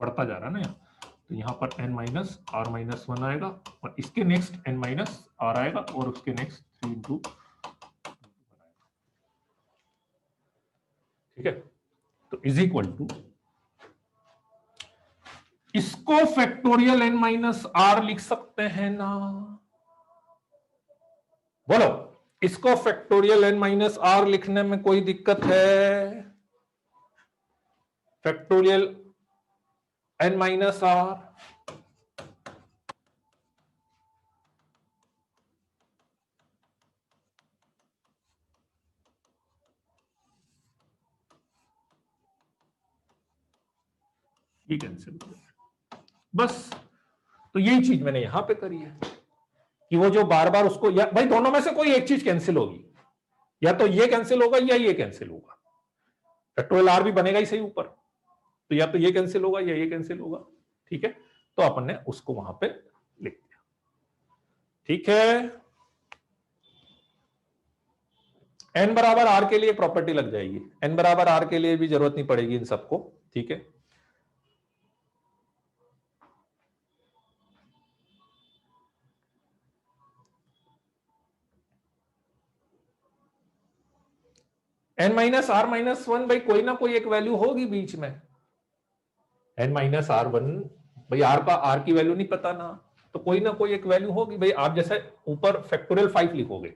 बढ़ता जा रहा है ना यहाँ, तो यहाँ पर n माइनस आर माइनस 1 आएगा, और इसके नेक्स्ट n माइनस आर आएगा, और उसके नेक्स्ट 3 इंटू, ठीक है। तो इज इक्वल टू इसको फैक्टोरियल n माइनस आर लिख सकते हैं ना? बोलो, इसको फैक्टोरियल n माइनस आर लिखने में कोई दिक्कत है? फैक्टोरियल n माइनस आर, ये कैंसिल हो गया बस। तो यही चीज मैंने यहां पे करी है कि वो जो बार बार उसको, या भाई दोनों में से कोई एक चीज कैंसिल होगी, या तो ये कैंसिल होगा या ये कैंसिल होगा। फैक्टोरियल आर भी बनेगा ही सही ऊपर, तो या तो ये कैंसिल होगा या ये कैंसिल होगा। ठीक है, तो अपन ने उसको वहां पे लिख दिया। ठीक है, n बराबर आर के लिए प्रॉपर्टी लग जाएगी, n बराबर आर के लिए भी जरूरत नहीं पड़ेगी इन सबको। ठीक है, n minus r minus one, भाई कोई ना कोई एक वैल्यू होगी बीच में। n माइनस आर वन, भाई आर की वैल्यू नहीं पता ना, तो कोई ना कोई एक वैल्यू होगी। भाई आप जैसे ऊपर फैक्टोरियल 5 लिखोगे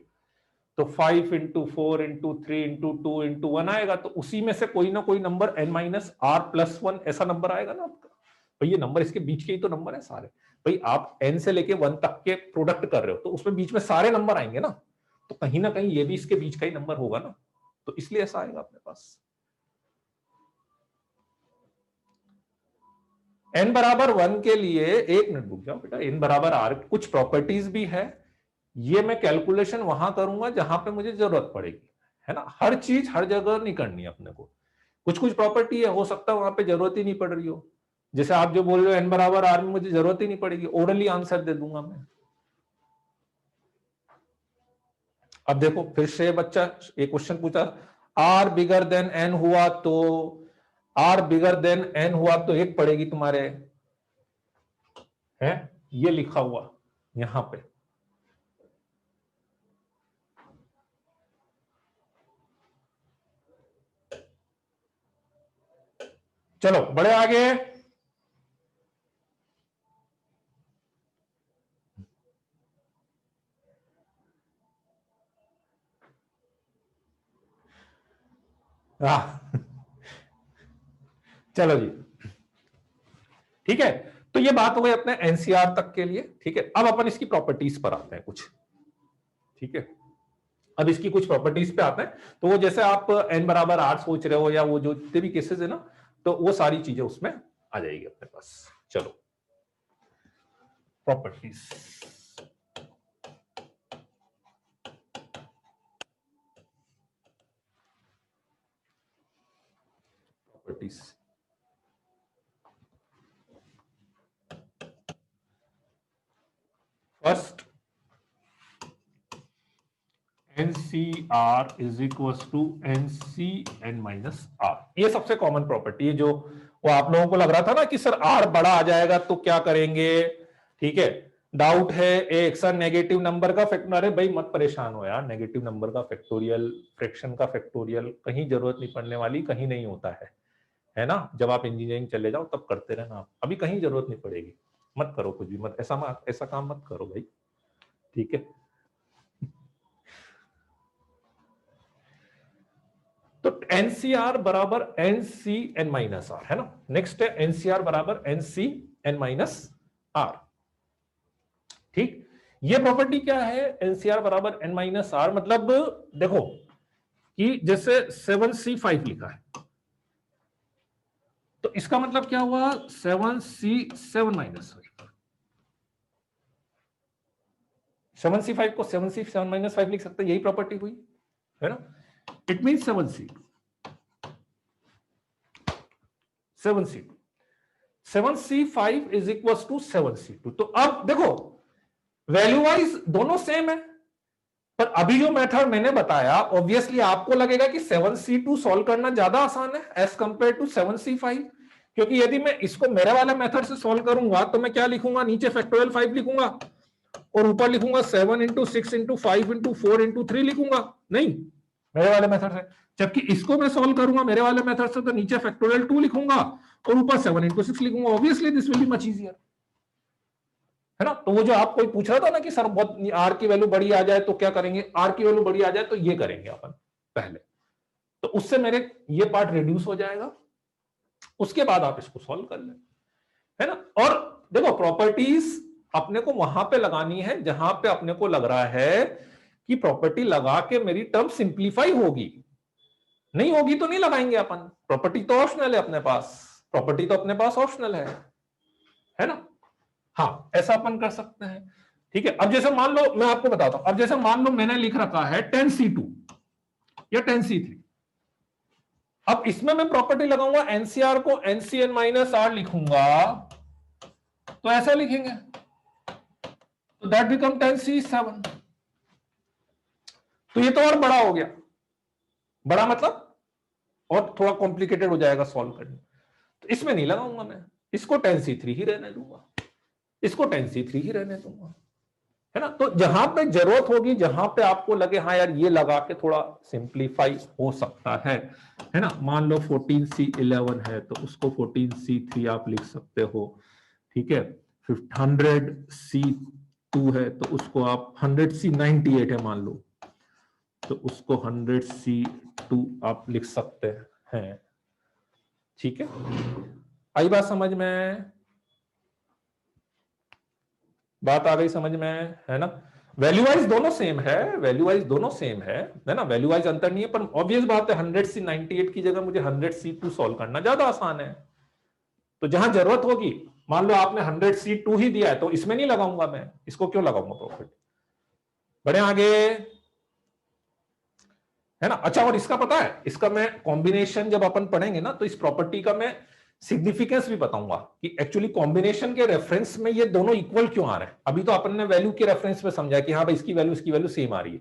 तो 5 इंटू 4 इंटू 3 इंटू 2 इंटू 1 आएगा, तो उसी में से कोई ना कोई number n minus r plus one ऐसा नंबर आएगा ना आपका। भाई ये नंबर इसके बीच के ही तो नंबर है सारे। भाई आप n से लेके 1 तक के प्रोडक्ट कर रहे हो तो उसमें बीच में सारे नंबर आएंगे ना, तो कहीं ना कहीं ये भी इसके बीच का ही नंबर होगा ना, तो इसलिए ऐसा आएगा अपने पास। n बराबर 1 के लिए, एक मिनट रुक जाओ बेटा, n बराबर आर कुछ प्रॉपर्टीज भी है, ये मैं कैलकुलेशन वहां करूंगा जहां पे मुझे जरूरत पड़ेगी, है ना। हर चीज हर जगह नहीं करनी है अपने को, कुछ कुछ प्रॉपर्टी है हो सकता है वहां पे जरूरत ही नहीं पड़ रही हो। जैसे आप जो बोल रहे हो n बराबर आर में मुझे जरूरत ही नहीं पड़ेगी, ओरली आंसर दे दूंगा मैं। अब देखो फिर से बच्चा एक क्वेश्चन पूछा, आर बिगर देन एन हुआ तो, आर बिगर देन एन हुआ तो एक पड़ेगी तुम्हारे, है ये लिखा हुआ यहां पे। चलो बड़े आगे, चलो जी ठीक है। तो ये बात हो गई अपने एनसीआर तक के लिए। ठीक है, अब अपन इसकी प्रॉपर्टीज पर आते हैं कुछ। ठीक है, अब इसकी कुछ प्रॉपर्टीज पे आते हैं। तो वो जैसे आप एन बराबर आर सोच रहे हो या वो जो जितने भी केसेस है ना, तो वो सारी चीजें उसमें आ जाएगी अपने पास। चलो properties, properties first, NCR is equal to NCN minus r. ये सबसे कॉमन प्रॉपर्टी है, जो वो आप लोगों को लग रहा था ना कि सर आर बड़ा आ जाएगा तो क्या करेंगे। ठीक है, डाउट है एक सर नेगेटिव नंबर का फैक्टर, अरे भाई मत परेशान हो यार, नेगेटिव नंबर का फैक्टोरियल, फ्रैक्शन का फैक्टोरियल कहीं जरूरत नहीं पड़ने वाली, कहीं नहीं होता है ना। जब आप इंजीनियरिंग चले जाओ तब करते रहना, आप अभी कहीं जरूरत नहीं पड़ेगी, मत करो कुछ भी, मत ऐसा काम मत करो भाई। ठीक है, तो एनसीआर बराबर एनसीएन माइनस आर है ना। नेक्स्ट है एनसीआर बराबर एनसीएन माइनस आर। ठीक, ये प्रॉपर्टी क्या है, एनसीआर बराबर एन माइनस आर, मतलब देखो कि जैसे 7C5 लिखा है तो इसका मतलब क्या हुआ, 7C7 माइनस 7C5 को 7C7 माइनस 5 लिख सकते हैं, यही प्रॉपर्टी हुई है ना। It mean 7C2 7C5 is equal to 7C2। तो अब देखो वैल्यू वाइज दोनों सेम है, पर अभी जो मेथड मैंने बताया ऑब्वियसली आपको लगेगा कि 7C2 सॉल्व करना ज्यादा आसान है एज कंपेयर टू 7C5, क्योंकि यदि मैं इसको मेरे वाले मेथड से सॉल्व करूंगा तो मैं क्या लिखूंगा, नीचे फैक्टोरियल 5 लिखूंगा और ऊपर लिखूंगा 7 इंटू 6 इंटू 5 इंटू 4 इंटू 3 लिखूंगा, नहीं मेरे वाले मेथड से। जबकि इसको मैं सॉल्व करूंगा मेरे वाले मेथड से तो नीचे फैक्टोरियल 2 लिखूंगा और ऊपर 7 इंटू 6 लिखूंगा, obviously this will be much easier, है ना। तो वो जो आप कोई पूछ रहा था ना कि सर बहुत आर की वैल्यू बड़ी आ जाए तो क्या करेंगे, आर की वैल्यू बड़ी आ जाए तो ये करेंगे अपन पहले, तो उससे मेरे ये पार्ट रिड्यूस हो जाएगा, उसके बाद आप इसको सॉल्व कर लें, है ना। और देखो प्रॉपर्टीज अपने को वहां पे लगानी है जहां पे अपने को लग रहा है कि प्रॉपर्टी लगा के मेरी टर्म सिंप्लीफाई होगी, नहीं होगी तो नहीं लगाएंगे अपन, प्रॉपर्टी तो ऑप्शनल है अपने पास, प्रॉपर्टी तो अपने पास ऑप्शनल है ना। हाँ ऐसा अपन कर सकते हैं, ठीक है। अब जैसे मान लो मैं आपको बताता हूं, अब जैसे मान लो मैंने लिख रखा है 10C2 या 10C3, अब इसमें मैं प्रॉपर्टी लगाऊंगा, एनसीआर को एनसीएन माइनस आर लिखूंगा, तो ऐसा लिखेंगे, तो दैट बिकम 10C7, तो ये तो और बड़ा हो गया, बड़ा मतलब और थोड़ा कॉम्प्लिकेटेड हो जाएगा सॉल्व करने, तो इसमें नहीं लगाऊंगा मैं, इसको 10C3 ही रहने दूंगा, इसको 10C3 ही रहने दूंगा, है ना। तो जहां पे जरूरत होगी, जहां पे आपको लगे हाँ यार ये लगा के थोड़ा सिंप्लीफाई हो सकता है ना। मान लो 14C11 है तो उसको 14C3 आप लिख सकते हो, ठीक है। 100C2 है तो उसको आप 100C98 है मान लो, तो उसको 100C2 आप लिख सकते हैं, ठीक है। आई बात समझ में, बात आ गई समझ में, है ना। वैल्यू वाइज दोनों सेम है, वैल्यू वाइज दोनों सेम है ना, वैल्यू वाइज अंतर नहीं है, पर ऑब्वियस बात है 100C98 की जगह मुझे 100C2 सॉल्व करना ज्यादा आसान है, तो जहां जरूरत होगी, मान लो आपने 100C2 ही दिया है तो इसमें नहीं लगाऊंगा मैं, इसको क्यों लगाऊंगा प्रॉफिट, बढ़े आगे, है ना। अच्छा और इसका पता है, इसका मैं कॉम्बिनेशन जब अपन पढ़ेंगे ना तो इस प्रॉपर्टी का मैं सिग्निफिकेंस भी बताऊंगा कि एक्चुअली कॉम्बिनेशन के रेफरेंस में ये दोनों इक्वल क्यों आ रहे हैं। अभी तो अपन ने वैल्यू के रेफरेंस में समझा कि हाँ भाई इसकी वैल्यू सेम आ रही है,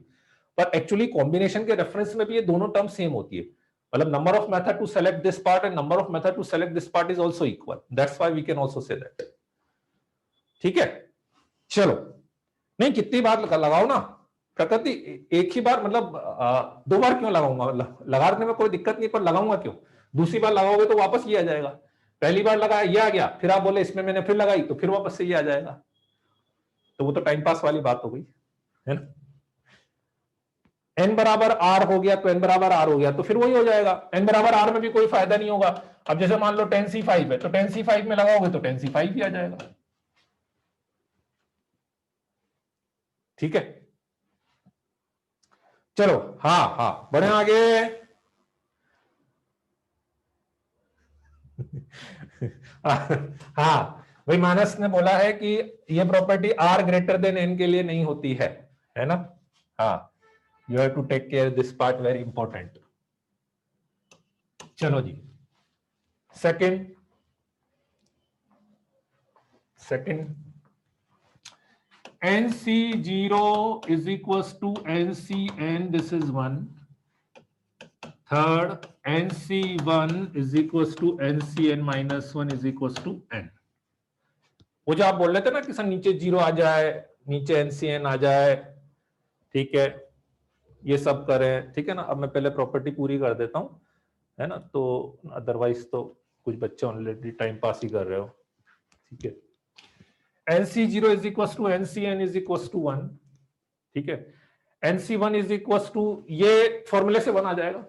पर एक्चुअली कॉम्बिनेशन के रेफरेंस में भी ये दोनों टर्म सेम होती है, मतलब number of method to select this part and number of method to select this part is also equal, that's why we can also say that, ठीक है। चलो, नहीं कितनी बार लगाओ ना, प्रकृति एक ही बार मतलब दो बार क्यों लगाऊंगा, लगाने में कोई दिक्कत नहीं, पर लगाऊंगा क्यों, दूसरी बार लगाओगे तो वापस ये आ जाएगा, पहली बार लगाया ये आ गया, फिर आप बोले इसमें मैंने फिर लगाई तो फिर वापस से ये आ जाएगा, तो वो तो टाइम पास वाली बात हो गई, है ना। n बराबर r हो गया तो n बराबर r हो गया तो फिर वही हो जाएगा, n बराबर r में भी कोई फायदा नहीं होगा। अब जैसे मान लो 10C5 है तो 10C5 में लगाओगे तो 10C5 ही आ जाएगा, ठीक है। चलो हाँ हाँ बढ़े आगे हाँ भाई मानस ने बोला है कि ये property r greater than n के लिए नहीं होती है ना। हाँ you have to take care this part, very important. चलो जी, second NC0 is equals to NCN, this is one. Third, NC1 is equals to NCN minus 1 is equals to N. वो जो आप बोल रहे थे ना कि सर नीचे 0 आ जाए, नीचे NCN आ जाए, ठीक है, ये सब करें, ठीक है ना। अब मैं पहले प्रॉपर्टी पूरी कर देता हूं, है ना, तो अदरवाइज तो कुछ बच्चे ऑलरेडी टाइम पास ही कर रहे हो, ठीक है। NC0 is equals to NCN is equals to 1, ठीक है। NC1 is equals to, ये फॉर्मूले से बना जाएगा,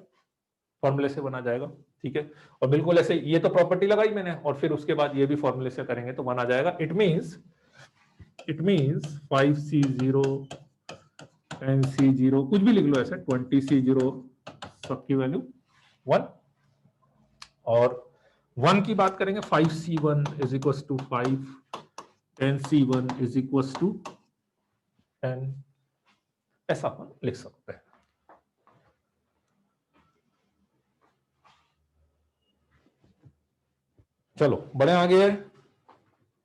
फॉर्मूले से बना जाएगा, ठीक है। और बिल्कुल ऐसे ये तो प्रॉपर्टी लगाई मैंने और फिर उसके बाद ये भी फॉर्मूले से करेंगे तो बना जाएगा। इट मींस 5C0 10C0 कुछ भी लिख लो ऐसे, 20C0 सबकी वैल्यू 1, और 1 की बात करेंगे 5C1 is equal to 5, 10C1 is equal to 10, ऐसा अपन लिख सकते हैं। चलो बड़े आगे,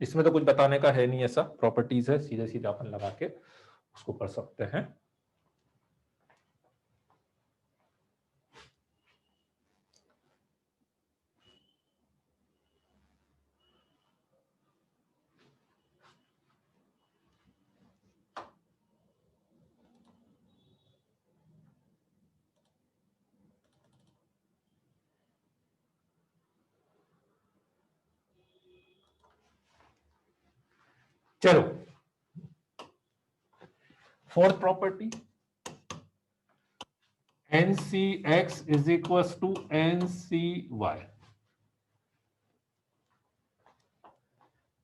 इसमें तो कुछ बताने का है नहीं, ऐसा प्रॉपर्टीज है, सीधे सीधे अपन लगा के उसको कर सकते हैं। चलो fourth property, NCX is equals to NCY.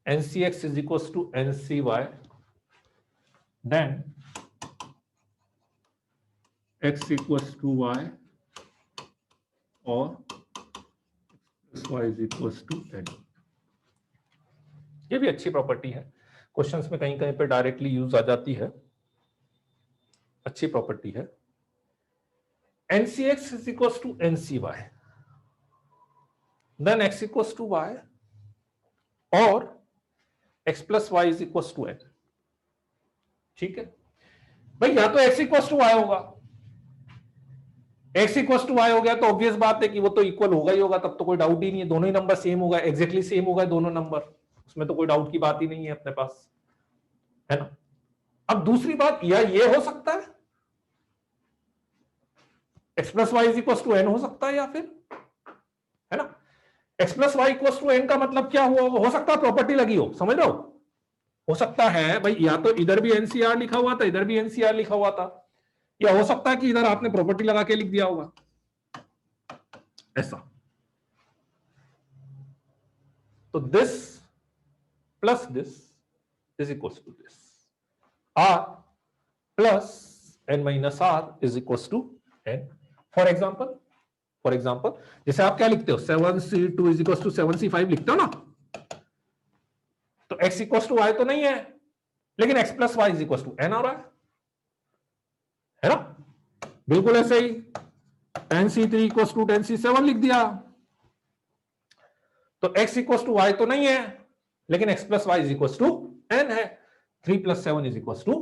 NCX is equals to NCY. Then X equals to Y और Y is equals to N. ये भी अच्छी प्रॉपर्टी है, क्वेश्चंस में कहीं कहीं पे डायरेक्टली यूज आ जाती है, अच्छी प्रॉपर्टी है। NCX is equals to NCY, then X equals to Y और X plus Y is equals to N। ठीक है भाई, या तो X equals to Y होगा, X equals to Y हो गया तो ऑब्वियस बात है कि वो तो इक्वल होगा ही होगा, तब तो कोई डाउट ही नहीं है, दोनों ही नंबर सेम होगा, एग्जैक्टली सेम होगा दोनों नंबर, उसमें तो कोई डाउट की बात ही नहीं है अपने पास, है ना। अब दूसरी बात, या ये हो सकता है x plus y is equal to n हो सकता है, या फिर, है ना, x plus y equal to n का मतलब क्या हुआ, हो सकता है प्रॉपर्टी लगी हो, समझ रहे हो सकता है भाई, या तो इधर भी एनसीआर लिखा हुआ था, इधर भी एनसीआर लिखा हुआ था, या हो सकता है कि इधर आपने प्रॉपर्टी लगा के लिख दिया होगा ऐसा। तो this plus this is equal to this, r plus n minus r is equal to n. For example जैसे आप क्या लिखते हो, 7c2 is equal to 7c5 लिखते हो ना, तो x इक्वल टू वाई तो नहीं है, लेकिन x plus y is equal to n आ रहा है ना, बिल्कुल ऐसे ही 10c3 इक्वल टू 10c7 लिख दिया, तो x इक्वल टू वाई तो नहीं है, लेकिन x plus y is equal to n है, 3 प्लस 7 इज इक्वल टू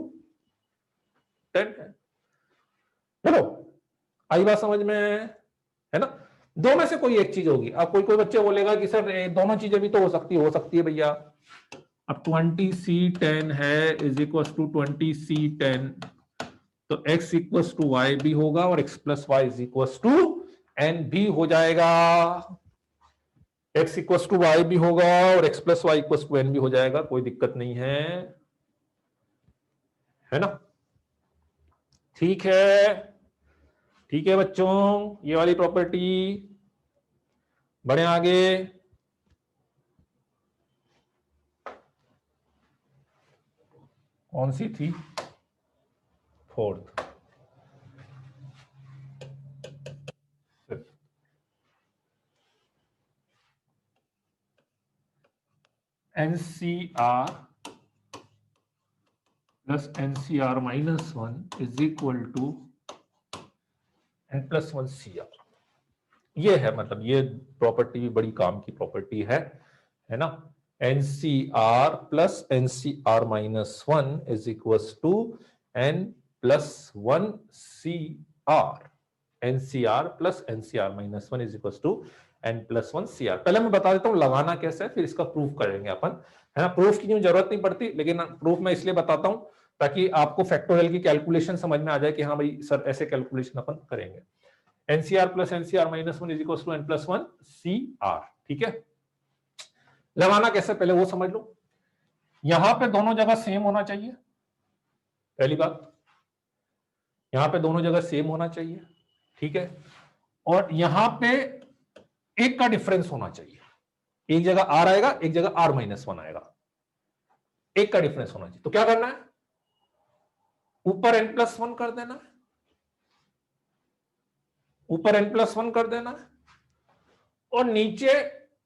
10 है। चलो आई बात समझ में, है ना। दो में से कोई एक चीज होगी। अब कोई बच्चे बोलेगा कि सर दोनों चीजें भी तो हो सकती है भैया। अब 20c10 है इज इक्वल टू 20c10, तो x इक्वल टू वाई भी होगा और x plus y is equal to n भी हो जाएगा, x इक्वल टू वाई भी होगा और x plus y equal to n भी हो जाएगा, कोई दिक्कत नहीं है ना। ठीक है बच्चों, ये वाली प्रॉपर्टी, बढ़े आगे। कौन सी थी, fourth. NCR plus NCR minus 1 is equal to N plus 1 CR। ये है, मतलब ये प्रॉपर्टी भी बड़ी काम की प्रॉपर्टी है ना। NCR plus NCR minus 1 is equal to N plus 1 CR। NCR plus NCR minus 1 is equal to N plus 1 CR। पहले मैं बता देता हूं लगाना कैसे है, फिर इसका प्रूफ करेंगे अपन, है ना। प्रूफ की जरूरत नहीं पड़ती, लेकिन प्रूफ मैं इसलिए बताता हूं ताकि आपको फैक्टोरियल की कैलकुलेशन समझ में आ जाए कि हाँ भाई सर ऐसे कैलकुलेशन अपन करेंगे। NCR plus NCR minus 1 is equal to N plus 1 CR। ठीक है, लगाना कैसे पहले वो समझ लो। यहां पे दोनों जगह सेम होना चाहिए, पहली बात, यहां पे दोनों जगह सेम होना चाहिए, ठीक है। और यहां पे एक का डिफरेंस होना चाहिए, एक जगह R आएगा, एक जगह R माइनस 1 आएगा, एक का डिफरेंस होना चाहिए। तो क्या करना है, ऊपर N प्लस 1 कर देना है, ऊपर N प्लस 1 कर देना है, और नीचे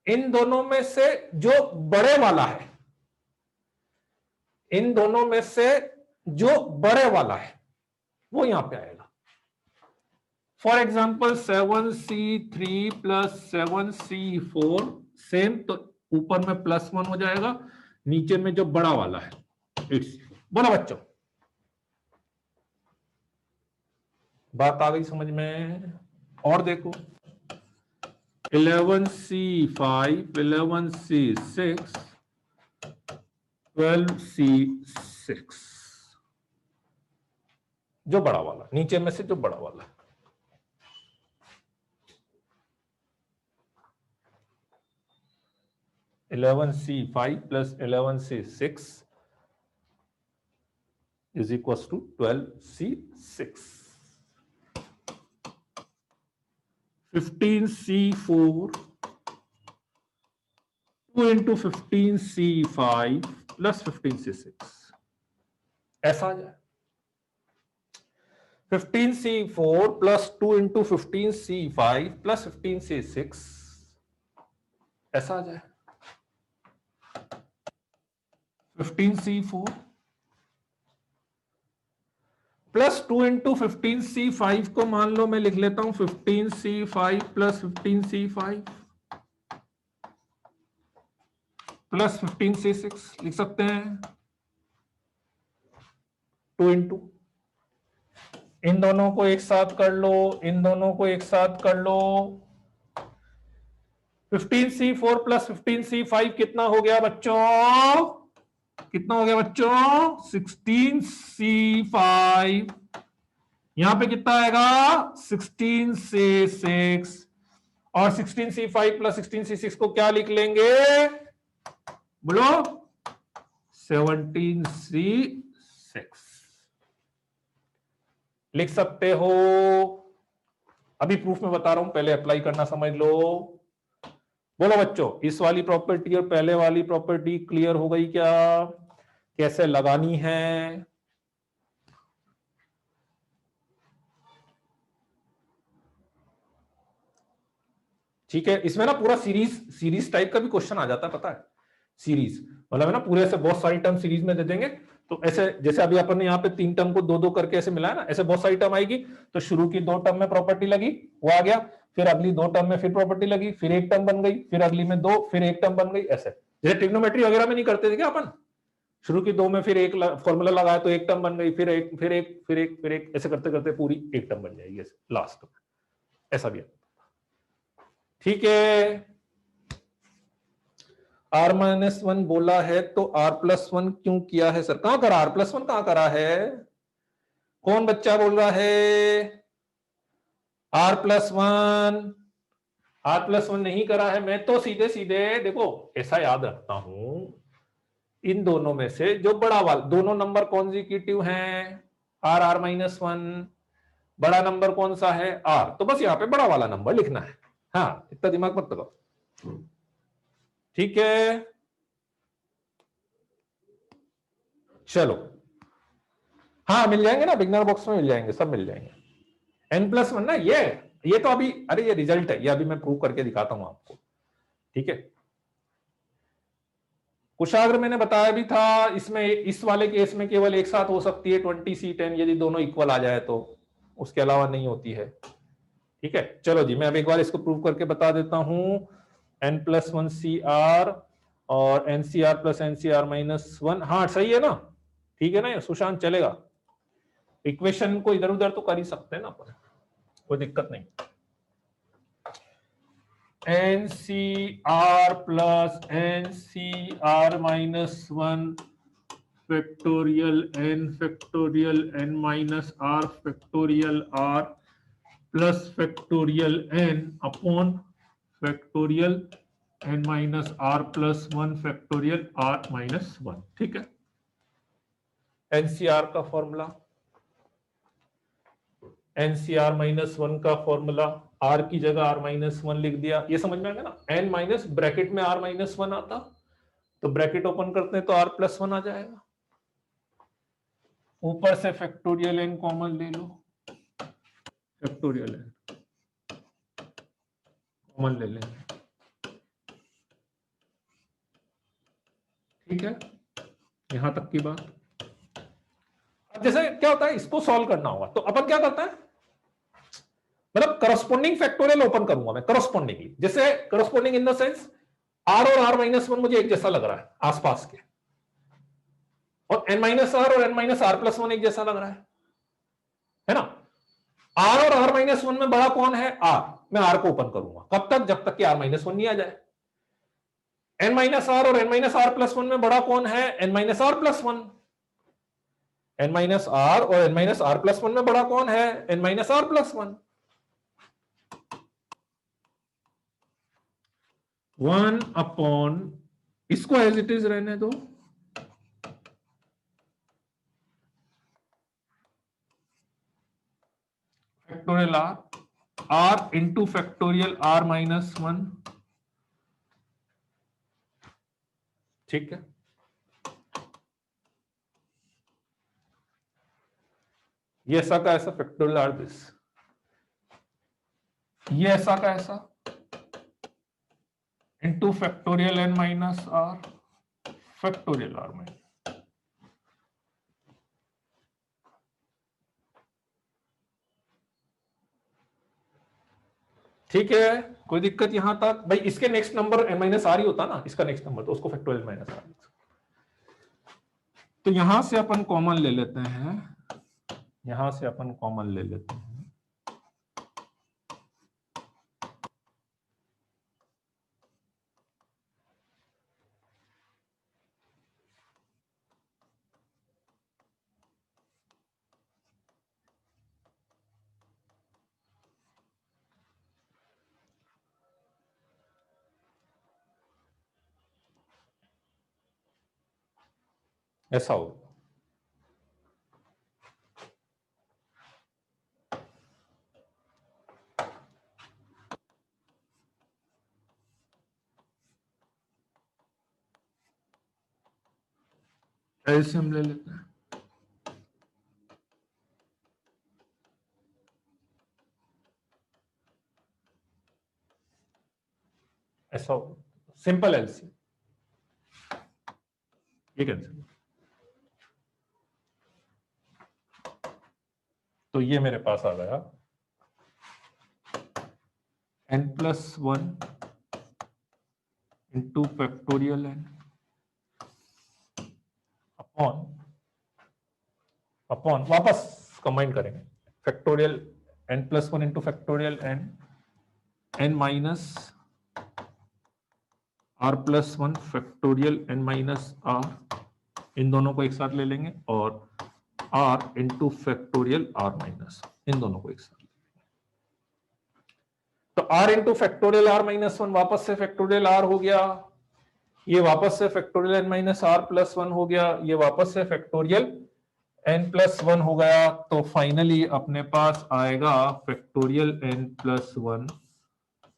इन दोनों में से जो बड़े वाला है, इन दोनों में से जो बड़े वाला है वो यहां पे आएगा। For example 7c3 plus 7c4 same, तो ऊपर में प्लस 1 हो जाएगा, नीचे में जो बड़ा वाला है 8c4। बोलो बच्चों, बात आ गई समझ में। और देखो 11c5 11c6 12c6, जो बड़ा वाला, नीचे में से जो बड़ा वाला है। (11c5 + 11c6 is equal to 12C6, 15C4 2 into 15C5 plus 15C6, ऐसा आ जाए 15C4 plus 2 into 15C5 plus 15C6, ऐसा आ जाए 15C4 प्लस 2 इंटू 15C5 को मान लो मैं लिख लेता हूं 15C5 plus 15C5 plus 15C6 लिख सकते हैं 2 इंटू, इन दोनों को एक साथ कर लो, इन दोनों को एक साथ कर लो, 15C4 प्लस 15C5 कितना हो गया बच्चों, कितना हो गया बच्चों 16C5, यहां पे कितना आएगा 16C6, और 16C5 प्लस 16C6 को क्या लिख लेंगे बोलो 17C6 लिख सकते हो। अभी प्रूफ में बता रहा हूं, पहले अप्लाई करना समझ लो। बोलो बच्चों, इस वाली प्रॉपर्टी और पहले वाली प्रॉपर्टी क्लियर हो गई क्या, कैसे लगानी है? ठीक है, इसमें ना पूरा सीरीज टाइप का भी क्वेश्चन आ जाता है, पता है, सीरीज मतलब है ना, पूरे ऐसे बहुत सारी टर्म सीरीज में दे देंगे, तो ऐसे जैसे अभी अपन ने यहाँ पे 3 टर्म को 2-2 करके ऐसे मिला है ना, ऐसे बहुत सारी टर्म आएगी, तो शुरू की 2 टर्म में प्रॉपर्टी लगी, वो आ गया, फिर अगली 2 टर्म में फिर प्रॉपर्टी लगी, फिर 1 टर्म बन गई, फिर अगली में 2, फिर 1 टर्म बन गई, ऐसे जैसे ट्रिग्नोमेट्री वगैरह में नहीं करते थे क्या अपन, शुरू की 2 में फिर एक फॉर्मूला लगाया तो 1 टर्म बन गई, फिर एक फिर एक फिर एक फिर एक, ऐसे करते करते पूरी 1 टर्म बन जाएगी लास्ट में, ऐसा भी है। ठीक है, R-1 बोला है तो R+1 क्यों किया है सर, कहां करा R+1, कहां करा है, कौन बच्चा बोल रहा है R+1, R+1 नहीं करा है, मैं तो सीधे सीधे देखो ऐसा याद रखता हूं, इन दोनों में से जो बड़ा वाला, दोनों नंबर कॉन्जिक्यूटिव हैं, R-1, बड़ा नंबर कौन सा है R, तो बस यहां पे बड़ा वाला नंबर लिखना है, हाँ इतना दिमाग मत लगाओ। ठीक है, चलो, हाँ मिल जाएंगे ना, बिगनर बॉक्स में मिल जाएंगे, सब मिल जाएंगे। N+1 ना, ये तो अभी, अरे ये रिजल्ट है, ये अभी मैं प्रूव करके दिखाता हूं आपको। ठीक है, कुशाग्र मैंने बताया भी था, इसमें इस वाले केस में केवल एक साथ हो सकती है 20C10, यदि दोनों इक्वल आ जाए तो, उसके अलावा नहीं होती है। ठीक है, चलो जी, मैं अब एक बार इसको प्रूव करके बता देता हूं। N+1CR और NCR प्लस NCR-1, हाँ सही है ना, ठीक है ना सुशांत, चलेगा, इक्वेशन को इधर उधर तो कर ही सकते हैं ना अपन, कोई दिक्कत नहीं। NCR plus NCR-1 factorial N factorial N-R factorial R plus factorial N upon factorial N-R plus 1 factorial R-1। ठीक है, NCR का फॉर्मूला, NCR-1 का फॉर्मूला, R की जगह R-1 लिख दिया, ये समझ में आ गया ना, N माइनस ब्रैकेट में R-1 आता, तो ब्रैकेट ओपन करते हैं तो R+1 आ जाएगा, ऊपर से फैक्टोरियल N कॉमन ले लो, फैक्टोरियल N कॉमन ले लेंगे। ठीक है, यहां तक की बात। अब जैसे क्या होता है, इसको सॉल्व करना होगा, तो अपन क्या करता है, मतलब करस्पॉन्डिंग फैक्टोरियल ओपन करूंगा मैं, करस्पॉन्डिंगली, जैसे corresponding in the sense R और R-1 मुझे एक जैसा लग रहा है आसपास के, और N-R और N-R+1 एक जैसा लग रहा है ना, R और R-1 में बड़ा कौन है R, मैं R को ओपन करूंगा, कब तक, जब तक कि R-1 नहीं आ जाए। N-R और N-R+1 में बड़ा कौन है N-R+1, N-R और N-R+1 में बड़ा कौन है N-R+1, 1 अपॉन, इसको एज इट इज रहने दो, factorial r into factorial r minus one, ठीक है। ये ऐसा का ऐसा फैक्टोरियल आर दिस, ये ऐसा का ऐसा into factorial n minus r factorial r minus, ठीक है। कोई दिक्कत यहां तक भाई? इसके next number n minus r ही होता ना, इसका नेक्स्ट नंबर, तो उसको फैक्टोरियल माइनस आर। तो यहां से अपन कॉमन ले लेते हैं, यहां से अपन कॉमन ले लेते हैं, ऐसा हो। ऐसे हम ले लेते हैं, ऐसा हो, सिंपल एलसीएम, ये कैंसिल। तो ये मेरे पास आ गया n plus one into factorial n upon upon, वापस कंबाइन करेंगे, factorial n plus one into factorial n n minus r plus one factorial n minus r, इन दोनों को एक साथ ले लेंगे, और r into factorial r minus, इन दोनों को एक साथ। तो r into factorial r minus one वापस से फैक्टोरियल r हो गया, ये वापस से factorial n minus r plus one हो गया, ये वापस से फैक्टोरियल एन प्लस वन हो गया। तो फाइनली अपने पास आएगा factorial n plus one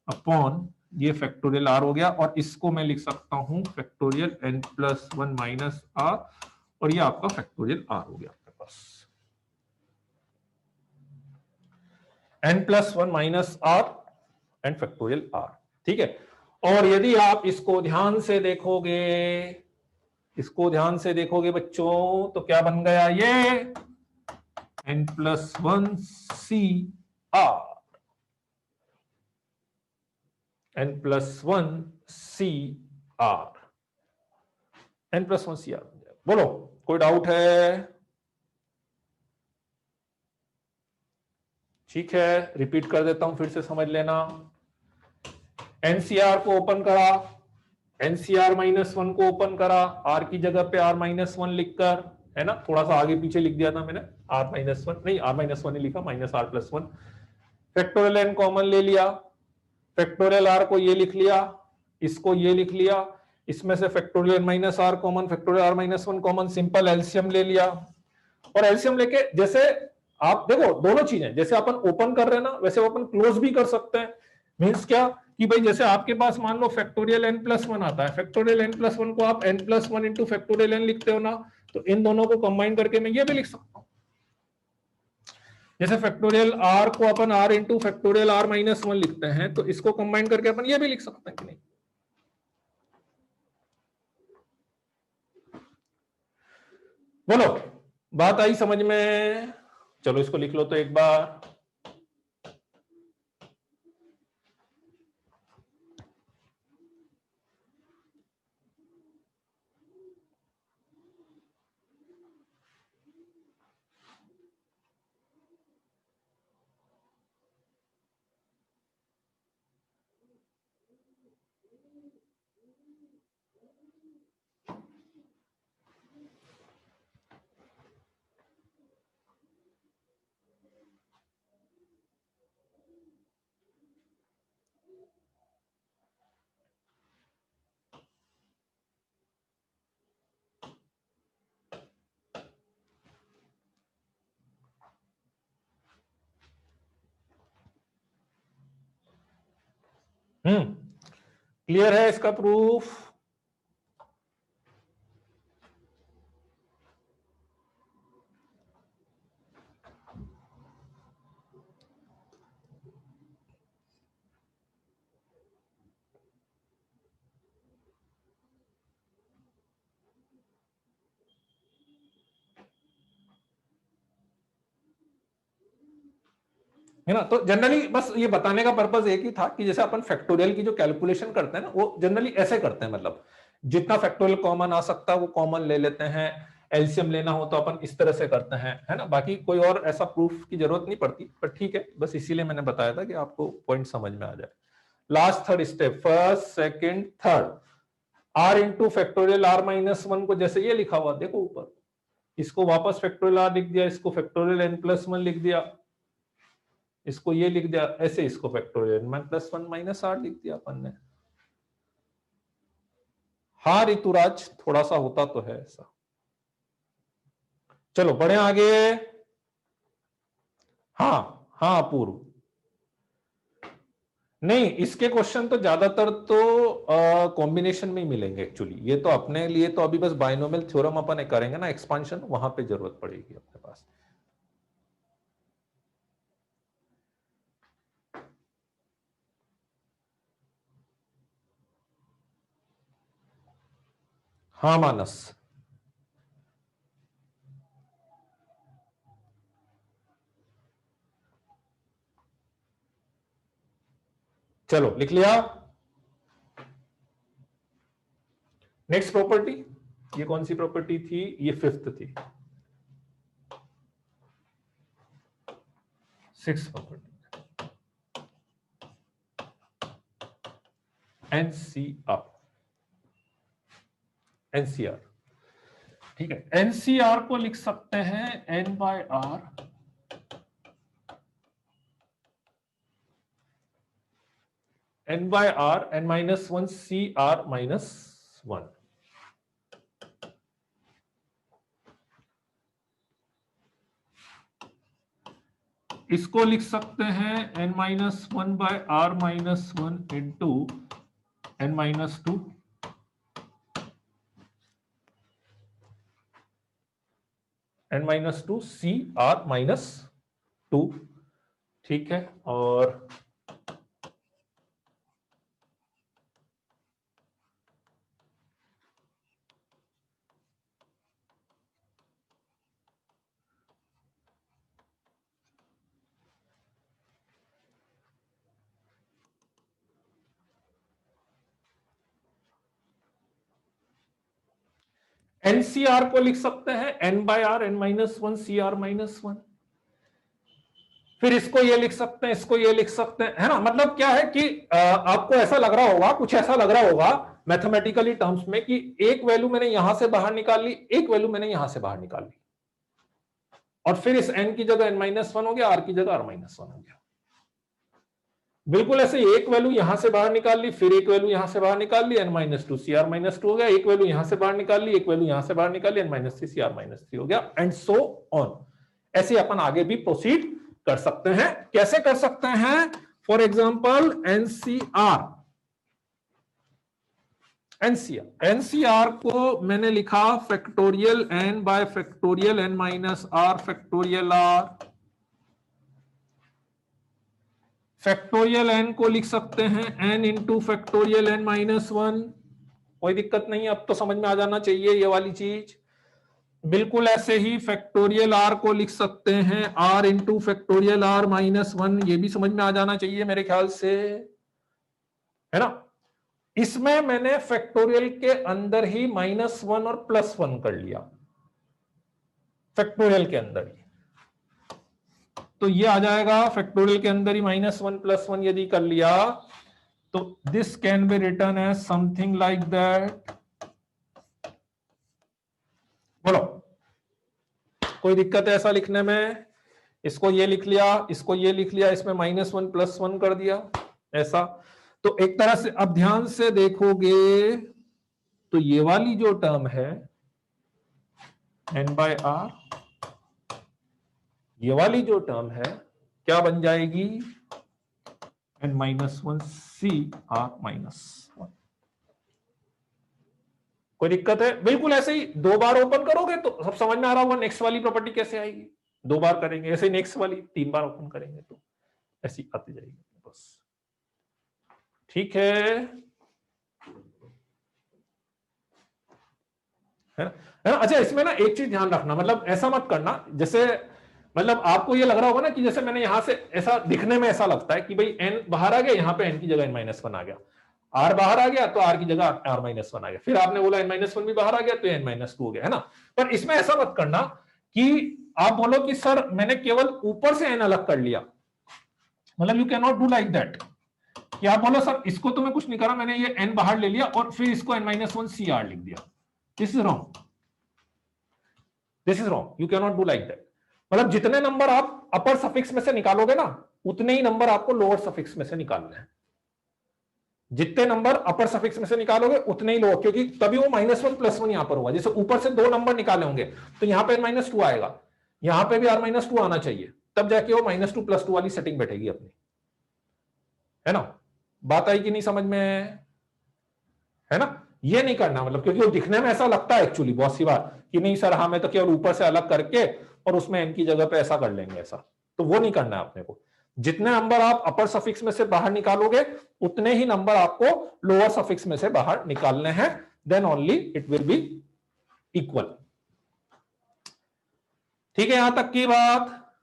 upon ये फैक्टोरियल आर हो गया, और इसको मैं लिख सकता हूं factorial n plus one minus r, और ये आपका फैक्टोरियल आर हो गया आपके पास, n plus one minus r and factorial r, ठीक है। और यदि आप इसको ध्यान से देखोगे, इसको ध्यान से देखोगे बच्चों, तो क्या बन गया ये n plus one C r, n plus one C r, n plus one C r. बोलो कोई डाउट है? ठीक है, रिपीट कर देता हूं, फिर से समझ लेना। एनसीआर को ओपन करा, एनसीआर माइनस वन को ओपन करा, आर की जगह पे आर माइनस वन लिखकर, है ना, थोड़ा सा आगे पीछे लिख दिया था मैंने, आर माइनस वन नहीं, आर माइनस वन ही लिखा, minus r plus one, factorial n common ले लिया, फैक्टोरियल आर को ये लिख लिया, इसको ये लिख लिया, इसमें से factorial n minus r common, factorial r minus one common, simple LCM ले लिया। और एलसीएम लेके जैसे आप देखो दोनों चीजें, जैसे अपन ओपन कर रहे हैं ना, वैसे अपन क्लोज भी कर सकते हैं। मीन्स क्या कि भाई जैसे आपके पास मान लो फैक्टोरियल एन प्लस वन आता है, फैक्टोरियल एन प्लस वन को आप n plus one into factorial n लिखते हो ना, तो इन दोनों को कंबाइन करके मैं ये भी लिख सकता हूं, जैसे फैक्टोरियल आर को अपन r into factorial r minus one लिखते हैं, तो इसको कंबाइन करके अपन ये भी लिख सकते हैं कि नहीं? बोलो, बात आई समझ में? चलो इसको लिख लो तो एक बार, क्लियर है इसका प्रूफ? है ना? तो जनरली बस ये बताने का पर्पस एक ही था कि जैसे अपन फैक्टोरियल की जो कैलकुलेशन करते हैं ना, वो जनरली ऐसे करते हैं, मतलब जितना फैक्टोरियल कॉमन आ सकता है वो कॉमन ले लेते हैं, एलसीएम लेना हो तो अपन इस तरह से करते हैं, है ना? बाकी कोई और ऐसा प्रूफ की जरूरत नहीं पड़ती, पर ठीक है, बस इसीलिए मैंने बताया था कि आपको पॉइंट समझ में आ जाए। Last third step, first second third, r into factorial r minus one को जैसे ये लिखा हुआ देखो ऊपर, इसको वापस फैक्टोरियल आर लिख दिया, इसको फैक्टोरियल एन प्लस वन लिख दिया, इसको ये लिख दिया ऐसे, इसको factorial n plus one minus r लिख दिया अपन ने। हाँ ऋतुराज, थोड़ा सा होता तो है ऐसा। चलो बढ़े आगे। हाँ हाँ पूर्व, नहीं इसके क्वेश्चन तो ज्यादातर तो कॉम्बिनेशन में ही मिलेंगे एक्चुअली। ये तो अपने लिए तो अभी बस बाइनोमियल थ्योरम अपन करेंगे ना एक्सपांशन, वहां पे जरूरत पड़ेगी अपने पास। हाँ मानस, चलो लिख लिया। नेक्स्ट प्रॉपर्टी, ये कौन सी प्रॉपर्टी थी? ये फिफ्थ थी। सिक्स प्रॉपर्टी, एनसीआर, एनसीआर, ठीक है। एनसीआर को लिख सकते हैं n by r, n by r n minus one C are minus one. इसको लिख सकते हैं n minus one by r minus one into n minus two, n minus two C are minus two, ठीक है। और NCR को लिख सकते हैं n by r n minus one C are minus one. फिर इसको ये लिख सकते हैं, इसको ये लिख सकते हैं, है ना? मतलब क्या है कि आपको ऐसा लग रहा होगा, कुछ ऐसा लग रहा होगा मैथमेटिकली टर्म्स में कि एक वैल्यू मैंने यहां से बाहर निकाल ली, एक वैल्यू मैंने यहां से बाहर निकाल ली, और फिर इस एन की जगह एन माइनस वन हो गया, आर की जगह आर माइनस वन हो गया। बिल्कुल ऐसे, एक वैल्यू यहां से बाहर निकाल ली, फिर एक वैल्यू यहां से बाहर निकाल ली, N minus two C are minus two हो गया, एक वैल्यू यहां से बाहर निकाल ली, एक वैल्यू यहां से बाहर निकाल ली, N minus three C are minus three हो गया, एंड सो ऑन। ऐसे अपन आगे भी प्रोसीड कर सकते हैं। कैसे कर सकते हैं? फॉर एग्जाम्पल एनसीआर, एनसीआर को मैंने लिखा factorial n by factorial n minus r factorial r. Factorial n को लिख सकते हैं n into factorial n minus one. कोई दिक्कत नहीं, अब तो समझ में आ जाना चाहिए ये वाली चीज। बिल्कुल ऐसे ही फैक्टोरियल आर को लिख सकते हैं r into factorial r minus one, ये भी समझ में आ जाना चाहिए मेरे ख्याल से, है ना? इसमें मैंने फैक्टोरियल के अंदर ही माइनस वन और प्लस वन कर लिया, फैक्टोरियल के अंदर ही। तो ये आ जाएगा फैक्टोरियल के अंदर ही माइनस वन प्लस वन यदि कर लिया, तो this can be written as something like that. बोलो, कोई दिक्कत है ऐसा लिखने में? इसको ये लिख लिया, इसको ये लिख लिया, इसमें माइनस वन प्लस वन कर दिया, ऐसा। तो एक तरह से अब ध्यान से देखोगे तो ये वाली जो टर्म है एन बाय आर, ये वाली जो टर्म है क्या बन जाएगी? n-1 CR-1। कोई दिक्कत है? बिल्कुल ऐसे ही 2 बार ओपन करोगे तो सब समझ में आ रहा होगा नेक्स्ट वाली प्रॉपर्टी कैसे आएगी। 2 बार करेंगे ऐसे, नेक्स्ट वाली 3 बार ओपन करेंगे तो ऐसी आती जाएगी बस। ठीक है ना? अच्छा, इसमें ना एक चीज ध्यान रखना, मतलब ऐसा मत करना जैसे, मतलब आपको ये लग रहा होगा ना कि जैसे मैंने यहां से ऐसा दिखने में ऐसा लगता है कि भाई n बाहर आ गया, यहां पे n की जगह n-1 आ गया, r बाहर आ गया तो r की जगह r-1 आ गया, फिर आपने बोला n-1 भी बाहर आ गया तो n-2 हो गया, है ना? पर इसमें ऐसा मत करना कि आप बोलो कि सर मैंने केवल ऊपर से n अलग कर लिया, मतलब you can not do like that कि आप बोलो सर इसको तो मैं कुछ नहीं करा, मैंने ये n बाहर ले लिया और फिर इसको n-1 CR लिख दिया। This is wrong, this is wrong, you can not do like that. मतलब जितने नंबर आप अपर सफिक्स में से निकालोगे ना, उतने ही नंबर आपको लोअर सफिक्स में से निकालने हैं। जितने नंबर अपर सफिक्स में से निकालोगे उतने ही लोअर, क्योंकि तभी वो -1 +1 यहां पर होगा। जैसे ऊपर से 2 नंबर निकाले होंगे तो यहां पे -2 आएगा, यहां पे भी r-2 आना चाहिए, तब जाके वो -2 + 2 वाली सेटिंग बैठेगी अपनी, है ना? बात आई कि नहीं समझ में? है ना? ये नहीं करना, मतलब क्योंकि वो दिखने में ऐसा लगता है एक्चुअली बहुत सी बार कि नहीं सर हाँ मैं तो केवल ऊपर से अलग करके और उसमें n की जगह पे ऐसा कर लेंगे, ऐसा तो वो नहीं करना है अपने को। जितने नंबर आप अपर सफिक्स में से बाहर निकालोगे उतने ही नंबर आपको लोअर सफिक्स में से बाहर निकालने हैं, then only it will be equal. ठीक है, यहां तक की बात?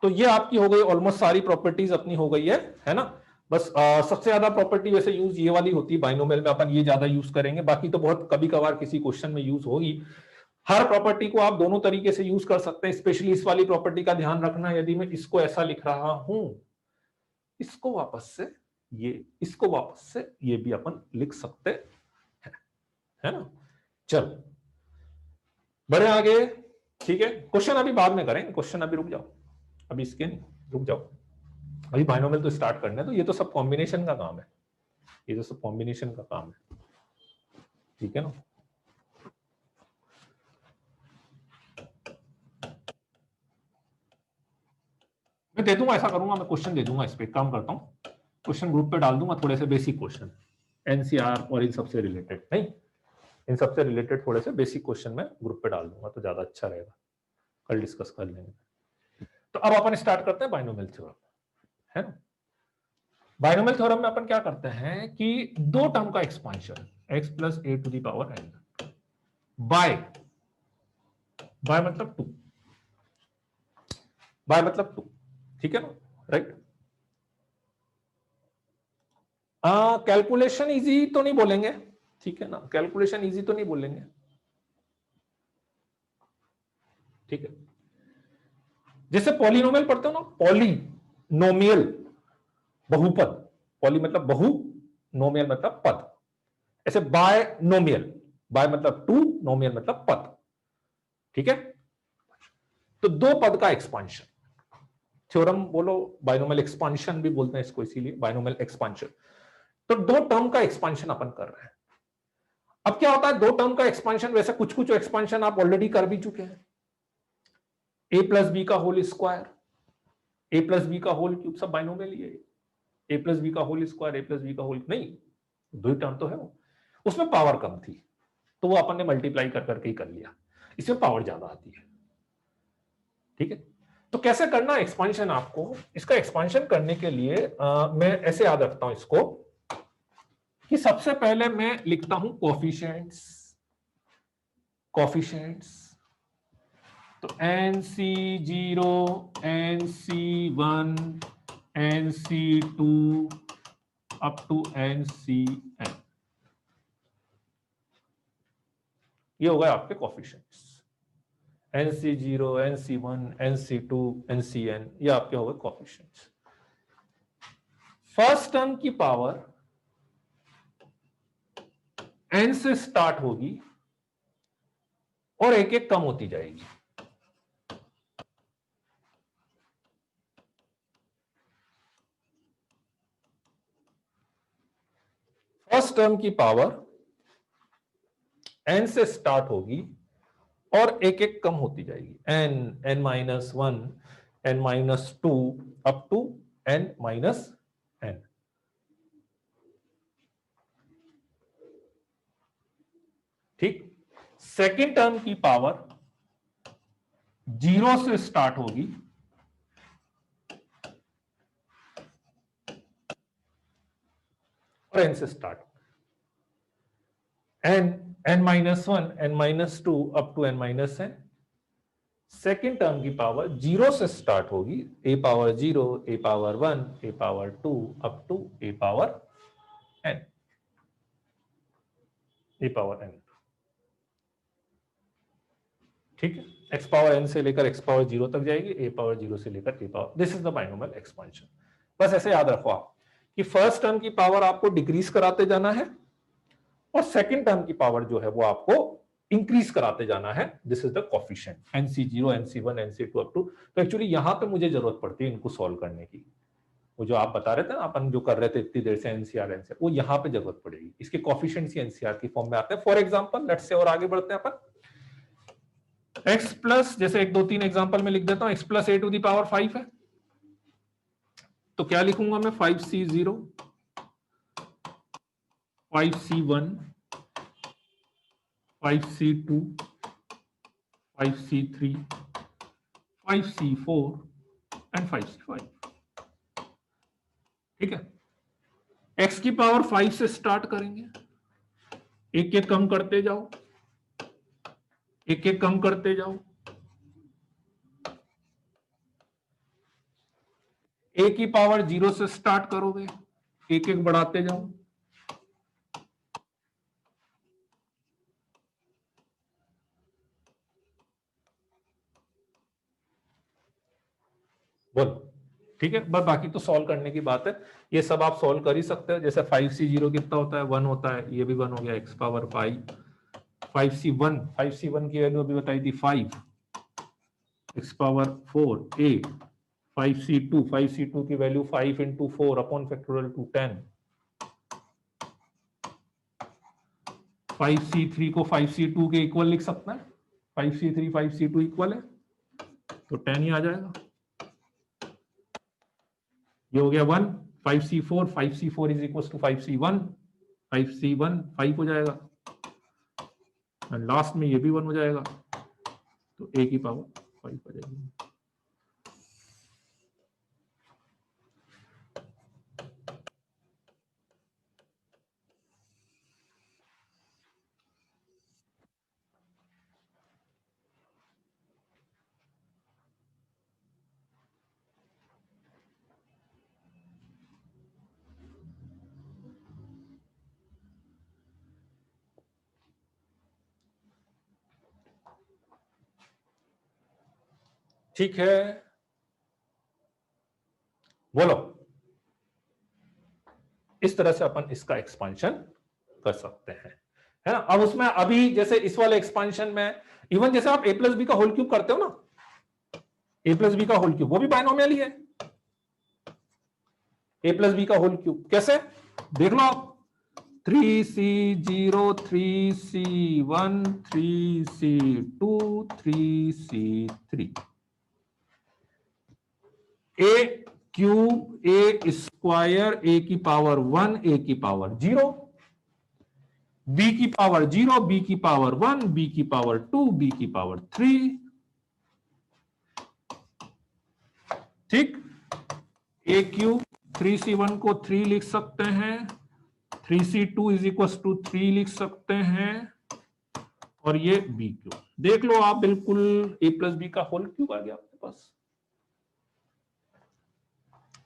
तो ये आपकी हो गई ऑलमोस्ट सारी प्रॉपर्टीज अपनी हो गई है ना? बस सबसे ज्यादा प्रॉपर्टी वैसे यूज ये वाली होती है बाइनोमियल में, अपन ये ज्यादा यूज करेंगे, बाकी तो बहुत कभी कभार किसी क्वेश्चन में यूज होगी। हर प्रॉपर्टी को आप दोनों तरीके से यूज कर सकते हैं, स्पेशली इस वाली प्रॉपर्टी का ध्यान रखना, यदि मैं इसको ऐसा लिख रहा हूं, इसको वापस से ये, इसको वापस से ये भी अपन लिख सकते हैं, है ना? चलो बढ़े आगे। ठीक है, क्वेश्चन अभी बाद में करेंगे, क्वेश्चन अभी रुक जाओ, अभी इसके नहीं, रुक जाओ, अभी बाइनोमियल तो स्टार्ट करना है, तो ये तो सब कॉम्बिनेशन का काम है, ये तो सब कॉम्बिनेशन का काम है, ठीक है ना? मैं दे दूंगा, ऐसा करूंगा, मैं क्वेश्चन दे दूंगा, इस पे काम करता हूं, क्वेश्चन ग्रुप पे डाल दूंगा, थोड़े से बेसिक क्वेश्चन एनसीआर और इन सबसे रिलेटेड, नहीं इन सबसे रिलेटेड थोड़े से बेसिक क्वेश्चन में ग्रुप पे डाल दूंगा तो ज्यादा अच्छा रहेगा, कल डिस्कस कर लेंगे। तो अब अपन स्टार्ट करते हैं बाइनोमियल थ्योरम, है ना? बाइनोमियल थ्योरम में अपन क्या करते हैं कि दो टर्म का एक्सपांशन x + a⁴n बाय मतलब 2, बाय मतलब 2, ठीक है ना? राइट। कैलकुलेशन इजी तो नहीं बोलेंगे, ठीक है ना? कैलकुलेशन इजी तो नहीं बोलेंगे, ठीक है? जैसे पॉलिनोमियल पढ़ते हो ना, पॉलिनोमियल बहुपद, पॉली मतलब बहु, नोमियल मतलब पद, ऐसे बायनोमियल, बाय मतलब 2, नोमियल मतलब पद, ठीक है? तो दो पद का एक्सपांशन थ्योरम बोलो, बाइनोमियल एक्सपांशन भी बोलते हैं इसको, इसीलिए बाइनोमियल एक्सपांशन। तो दो टर्म का एक्सपांशन अपन कर रहे हैं। अब क्या होता है दो टर्म का एक्सपांशन, वैसे कुछ कुछ एक्सपांशन आप ऑलरेडी कर भी चुके हैं, a + b का होल स्क्वायर, a + b का होल क्यूब, सब बाइनोमियल ही है, a + b का होल स्क्वायर, a + b का होल, नहीं दो ही टर्म तो है वो, उसमें पावर कम थी तो वो अपन ने मल्टीप्लाई कर करके ही कर लिया, इसमें पावर ज्यादा आती है, ठीक है? तो कैसे करना एक्सपांशन आपको, इसका एक्सपांशन करने के लिए मैं ऐसे याद रखता हूं इसको कि सबसे पहले मैं लिखता हूं कोफिशिएंट्स, कोफिशिएंट्स, तो NC0, NC1, NC2 up to NCn, ये हो गए आपके coefficients, NC0, NC1, NC2, NCn, ये आपके हो गए कोफिशिएंट्स। फर्स्ट टर्म की पावर n से स्टार्ट होगी और एक एक कम होती जाएगी, फर्स्ट टर्म की पावर n से स्टार्ट होगी और एक एक कम होती जाएगी, n, n-1, n-2 up to n minus n। ठीक, सेकेंड टर्म की पावर 0 से स्टार्ट होगी और n से start, n minus 1, n minus 2 up to n minus n। Second term की पावर 0 से स्टार्ट होगी, a power 0, a power 1, a power 2 up to a power n, a power n। ठीक है, x power n से लेकर x power 0 तक जाएगी, a power 0 से लेकर a power, this is the binomial expansion. बस ऐसे याद रखो आप कि फर्स्ट टर्म की पावर आपको डिक्रीज कराते जाना है और सेकंड टर्म की पावर जो है वो आपको इंक्रीज कराते जाना है। This is the coefficient nc0, nc1, nc2 up to. तो एक्चुअली यहां पे मुझे जरूरत पड़ती है इनको सॉल्व करने की। वो जो आप बता रहे थे ना अपन जो कर रहे थे इतनी देर से एनसीआर, वो यहां पे जरूरत पड़ेगी, इसके कोफिशिएंट्स एनसीआर की फॉर्म में आते हैं। फॉर एग्जांपल लेट्स से, और आगे बढ़ते हैं अपन, x प्लस, जैसे 1 2 3 एग्जांपल में लिख देता हूं, x plus a to the power 5 है, तो क्या लिखूंगा मैं, 5c0, 5c1, 5c2, 5c3, 5c4 and 5c5। ठीक है, x की पावर 5 से स्टार्ट करेंगे, एक एक कम करते जाओ, एक एक कम करते जाओ, a की पावर 0 से स्टार्ट करोगे, एक एक बढ़ाते जाओ, बोलो। ठीक है, बस बाकी तो सॉल्व करने की बात है, ये सब आप सॉल्व कर ही सकते हो। जैसे 5c0 कितना होता है, 1 होता है, ये भी 1 हो गया, x पावर 5, 5c1 की वैल्यू अभी बताई थी 5, x पावर 4 8, 5c2 की value 5 into 4 upon factorial two 10, 5c3 को 5c2 के इक्वल लिख सकता है, 5c3 5c2 इक्वल है तो 10 ही आ जाएगा। ये हो गया 1, 5c4 is equal to 5c1, 5c1 5 हो जाएगा, एंड लास्ट में ये भी 1 हो जाएगा, तो a की पावर 5 हो जाएगी। ठीक है, बोलो। इस तरह से अपन इसका एक्सपांशन कर सकते हैं, है ना। अब उसमें अभी जैसे इस वाले एक्सपांशन में इवन जैसे आप a प्लस बी का होल क्यूब करते हो ना, a प्लस बी का होल क्यूब वो भी बाइनोमियल ही है। a प्लस बी का होल क्यूब कैसे, देख लो आप, 3c0, 3c1, 3c2, 3c3, a cube, a square, a की पावर 1, a की पावर 0, b की पावर 0, b की पावर 1, b की पावर 2, b की पावर 3। ठीक, a क्यूब 3c1 को 3 लिख सकते हैं, 3c2 इज इक्वल टू 3 लिख सकते हैं, और ये b क्यूब, देख लो आप, बिल्कुल a प्लस बी का होल क्यूब आ गया आपके पास,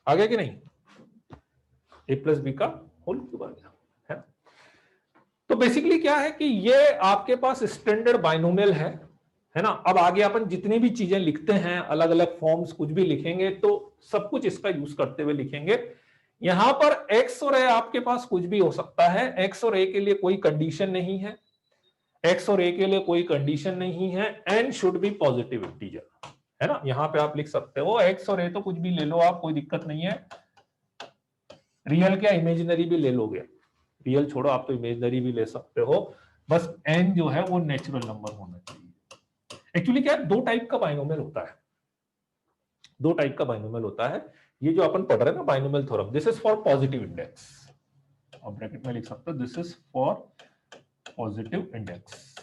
आ गया कि नहीं, a प्लस बी का होल क्यूब आ गया है। तो बेसिकली क्या है कि ये आपके पास स्टैंडर्ड बाइनोमियल है ना। अब आगे अपन जितनी भी चीजें लिखते हैं, अलग अलग फॉर्म्स कुछ भी लिखेंगे, तो सब कुछ इसका यूज करते हुए लिखेंगे। यहां पर x और a आपके पास कुछ भी हो सकता है, x और a के लिए कोई कंडीशन नहीं है, x और a के लिए कोई कंडीशन नहीं है, n should be positive integer, है ना। यहां पे आप लिख सकते हो x और a, तो कुछ भी ले लो आप, कोई दिक्कत नहीं है, रियल क्या इमेजिनरी भी ले लोगे, रियल छोड़ो, आप तो इमेजिनरी भी ले सकते हो, बस n जो है वो नेचुरल नंबर होना चाहिए। एक्चुअली क्या है, दो टाइप का बाइनोमियल होता है, दो टाइप का बाइनोमियल होता है। ये जो अपन पढ़ रहे हैं ना binomial theorem, this is for positive index, और ब्रैकेट में लिख सकते हो this is for positive index.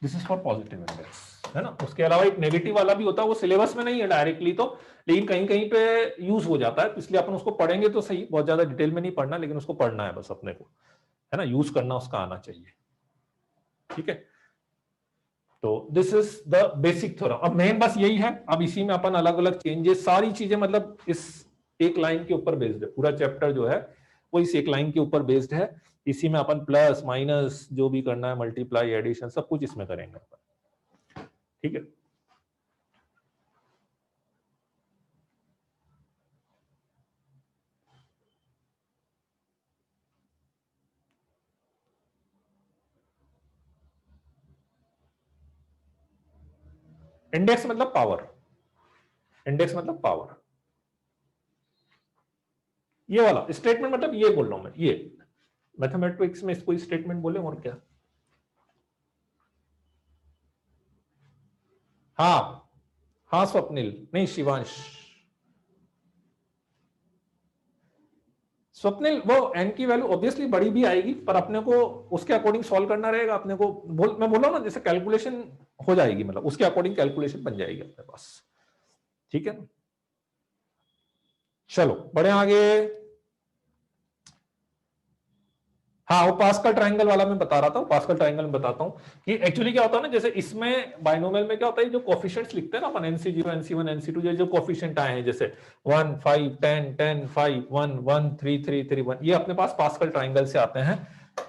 This is for positive index, है ना। उसके अलावा एक नेगेटिव वाला भी होता है, वो सिलेबस में नहीं है डायरेक्टली तो, लेकिन कहीं कहीं पे यूज हो जाता है, इसलिए अपन उसको पढ़ेंगे तो सही, बहुत ज्यादा डिटेल में नहीं पढ़ना, लेकिन उसको पढ़ना है बस अपने को, है ना, यूज करना उसका आना चाहिए, ठीक है। तो this is the basic theorem. अब मेन बस यही है, अब इसी में अपन अलग अलग चेंजेस, सारी चीजें मतलब इस एक लाइन के ऊपर बेस्ड है, पूरा चैप्टर जो है वो इस एक लाइन के ऊपर बेस्ड है। इसी में अपन प्लस माइनस जो भी करना है, मल्टीप्लाई एडिशन सब कुछ इसमें करेंगे अपन, ठीक है। इंडेक्स मतलब पावर, इंडेक्स मतलब पावर, ये वाला स्टेटमेंट मतलब ये बोल रहा हूं मैं, ये मैथमेटिक्स में इसको स्टेटमेंट बोले और क्या। हाँ हाँ स्वप्निल, नहीं शिवांश, स्वप्निल वो एन की वैल्यू ऑब्वियसली बड़ी भी आएगी, पर अपने को उसके अकॉर्डिंग सॉल्व करना रहेगा अपने को। मैं बोल रहा हूं ना, जैसे कैलकुलेशन हो जाएगी, मतलब उसके अकॉर्डिंग कैलकुलेशन बन जाएगी अपने पास, ठीक है। चलो बढ़े आगे। हाँ वो पास्कल ट्रायंगल वाला मैं बता रहा था, पास्कल ट्रायंगल में बताता हूँ कि एक्चुअली क्या होता है ना, जैसे इसमें बाइनोमियल में क्या होता है, जो कोफिशिएंट्स लिखते हैं ना अपन, NC0 NC1 NC2, जो कोफिशिएंट आए हैं जैसे 1 5 10 10 5 1 1 3 3 3 1, ये अपने पास पास्कल ट्रायंगल से आते हैं,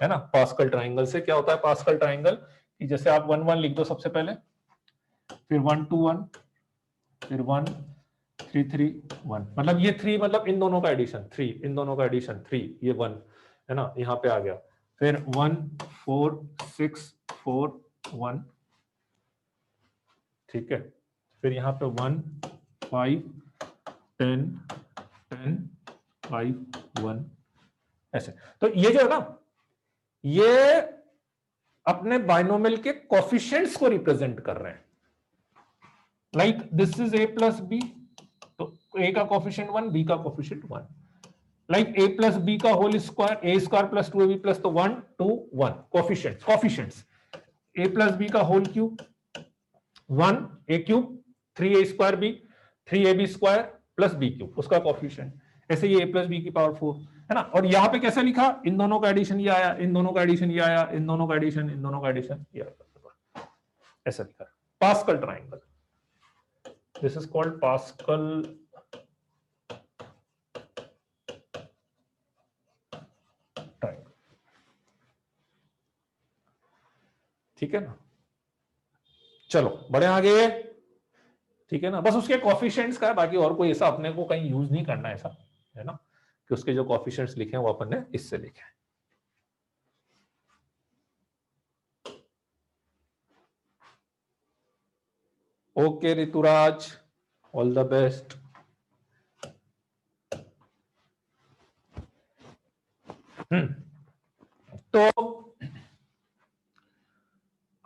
है ना। पास्कल ट्रायंगल से क्या होता है, पास्कल ट्रायंगल कि जैसे आप 1 1 लिख दो सबसे पहले, फिर 1 2 1, फिर 1 3 3 1, मतलब ये 3 मतलब इन दोनों का एडिशन, 3 इन दोनों का एडिशन 3, ये 1 है ना, यहाँ पे आ गया। फिर 1 4 6 4 1, ठीक है। फिर यहाँ पे 1 5 10 10 5 1, ऐसे। तो ये जो है ना, ये अपने बाइनोमियल के कोफिशिएंट्स को रिप्रेजेंट कर रहे हैं, like this is a plus B, तो a का कोफिशिएंट 1, b का coefficient 1, like a plus B का whole square, a square plus 2ab plus, तो 1 2 1 coefficients, coefficients a plus B का whole cube 1 a cube, 3a square b, 3ab square plus b cube, उसका coefficient, ऐसे ये a plus B की power 4, है ना। और यहां पे कैसे लिखा, इन दोनों का एडिशन ये आया, इन दोनों का एडिशन ये आया, इन दोनों का एडिशन, इन दोनों का एडिशन ये आया, ऐसा लिखा। Pascal triangle, this is called pascal triangle, ठीक है ना। चलो बड़े आगे, ठीक है ना, बस उसके कोफिशिएंट्स का है, बाकी और कोई ऐसा अपने को कहीं यूज नहीं करना ऐसा, है ना, कि उसके जो कोफिशिएंट्स लिखे हैं वो अपन ने इससे लिखे हैं। Okay Rituraj, all the best. तो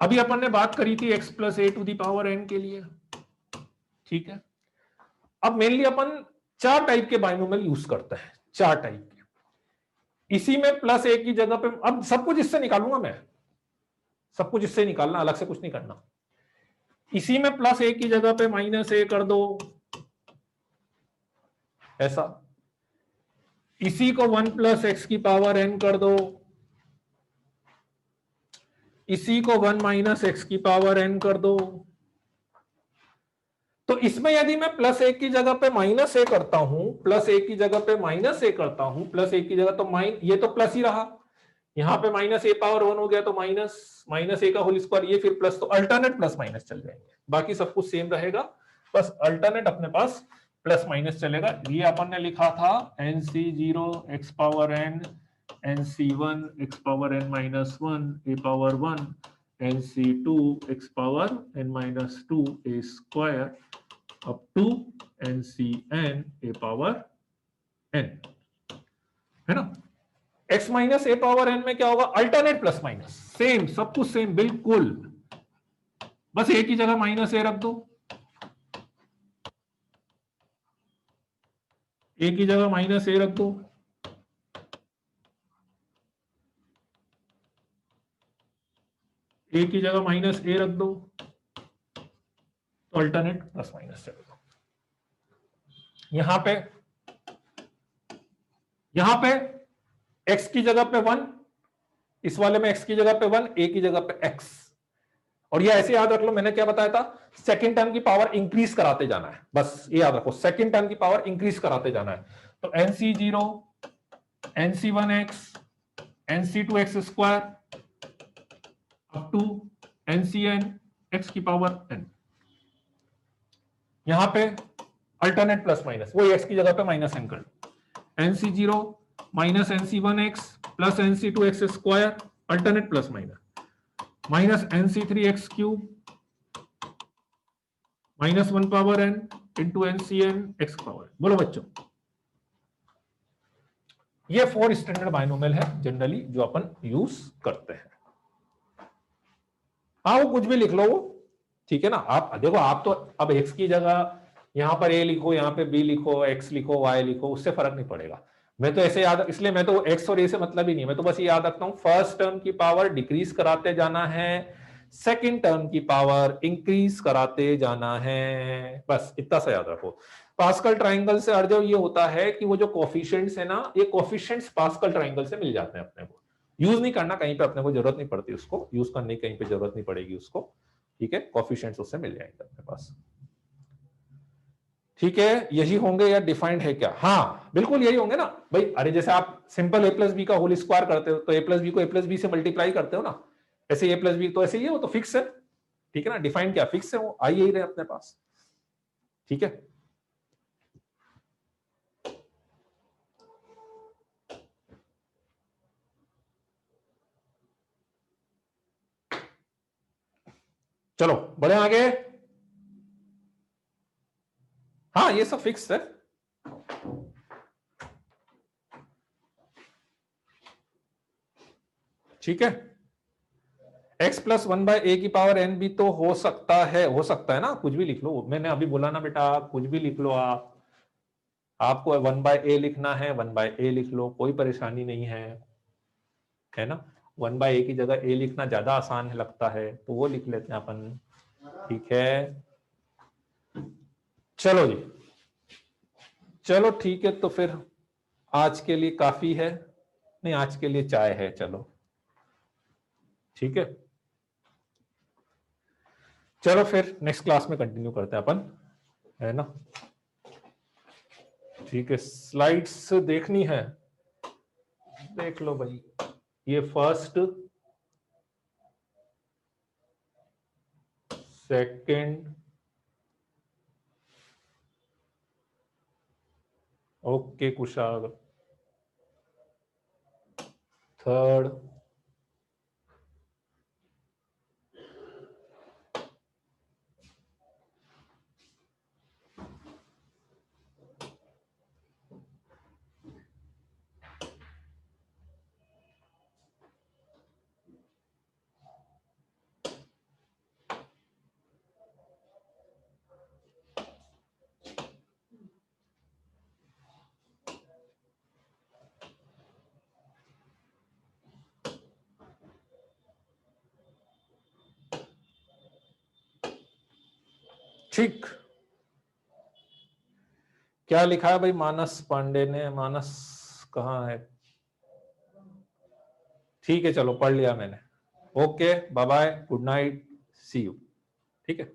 अभी अपन ने बात करी थी x plus a to the power n के लिए, ठीक है। अब मेनली अपन 4 टाइप के बाइनोमियल यूज करते हैं, 4 टाइप के। इसी में प्लस ए की जगह पे, अब सब कुछ इससे निकालूंगा मैं, सब कुछ इससे निकालना, अलग से कुछ नहीं करना। इसी में प्लस ए की जगह पे माइनस ए कर दो, ऐसा। इसी को 1 प्लस एक्स की पावर n कर दो, इसी को 1 माइनस एक्स की पावर n कर दो। तो इसमें यदि मैं प्लस ए की जगह पे माइनस ए करता हूं, प्लस ए की जगह पे माइनस ए करता हूं, प्लस ए की जगह, तो ये तो प्लस ही रहा, यहां पे माइनस ए पावर 1 हो गया, तो माइनस माइनस ए का होल स्क्वायर, ये फिर प्लस, तो अल्टरनेट प्लस माइनस चल जाएंगे, बाकी सब कुछ सेम रहेगा, बस अल्टरनेट अपने पास प्लस माइनस चलेगा। ये अपन ने लिखा था NC0 x power n, NC1 x power n minus 1 a power 1, NC2 x power n minus 2 a square up to NCn a power n, है ना। x minus a power n में क्या होगा, अल्टरनेट प्लस माइनस, सेम सब कुछ same बिल्कुल, बस ए की जगह माइनस ए रख दो, ए की जगह माइनस ए रख दो, ए की जगह माइनस ए रख दो, तो अल्टरनेट प्लस माइनस चलेगा। यहां पे x की जगह पे 1, इस वाले में x की जगह पे 1, a की जगह पे x। और ये ऐसे याद रख लो, मैंने क्या बताया था, सेकंड टर्म की पावर इंक्रीज कराते जाना है, बस ये याद रखो, सेकंड टर्म की पावर इंक्रीज कराते जाना है। तो nc0 nc1x nc2x square up to ncn x की पावर n। यहां पे अल्टरनेट प्लस माइनस, वो x की जगह पे माइनस n कर, nc0 minus nc1x plus nc2x square, alternate plus minus, minus nc3x cube minus 1 power n into ncn x power. बोलो बच्चों, ये 4 स्टैंडर्ड बायनोमियल है जनरली जो अपन यूज करते हैं। हाँ वो कुछ भी लिख लो वो, ठीक है ना। आप देखो, आप तो अब x की जगह यहां पर a लिखो, यहां पे b लिखो, x लिखो, y लिखो, उससे फर्क नहीं पड़ेगा। मैं तो ऐसे याद, इसलिए मैं तो x और a से मतलब ही नहीं, मैं तो बस ये याद रखता हूं फर्स्ट टर्म की पावर डिक्रीज कराते जाना है, सेकंड टर्म की पावर इंक्रीज कराते जाना है, बस इतना सा याद रखो। पास्कल ट्राइंगल से अर्थ ये होता है कि वो जो कोफिशिएंट्स है ना, ये कोफिशिएंट्स पास्कल ट्राइंगल से मिल जाते हैं अपने को, यूज नहीं करना कहीं पे, अपने को जरूरत नहीं पड़ती, उसको यूज करने की कहीं पे जरूरत नहीं पड़ेगी उसको, ठीक है। कोफिशिएंट्स उससे मिल जाएंगे अपने पास, ठीक है। यही होंगे या डिफाइंड है क्या? हाँ बिल्कुल यही होंगे ना भाई। अरे जैसे आप सिंपल a प्लस बी का होल स्क्वायर करते हो, तो a प्लस बी को a प्लस बी से मल्टीप्लाई करते हो ना, ऐसे a प्लस बी तो ऐसे ही है, वो तो फिक्स है, ठीक है ना। डिफाइंड क्या फिक्स है, वो आ ही रहे अपने पास, ठीक है। चलो बढ़े आगे। हाँ ये सब फिक्स है, ठीक है। x प्लस 1/a की पावर n भी तो हो सकता है ना, कुछ भी लिख लो, मैंने अभी बोला ना बेटा, कुछ भी लिख लो आप, आपको 1/a लिखना है 1/a लिख लो, कोई परेशानी नहीं है ना। 1/a की जगह a लिखना ज्यादा आसान लगता है, तो वो लिख लेते हैं अपन, ठीक है। चलो जी, चलो ठीक है, तो फिर आज के लिए काफी है, नहीं आज के लिए चाय है, चलो ठीक है। चलो फिर नेक्स्ट क्लास में कंटिन्यू करते हैं अपन, है ना, ठीक है। स्लाइड्स देखनी है, देख लो भाई, ये first second, okay Kushal, third, ठीक। क्या लिखा है भाई मानस पांडे ने, मानस कहाँ है? ठीक है चलो पढ़ लिया मैंने, okay bye bye, good night, see you, ठीक है।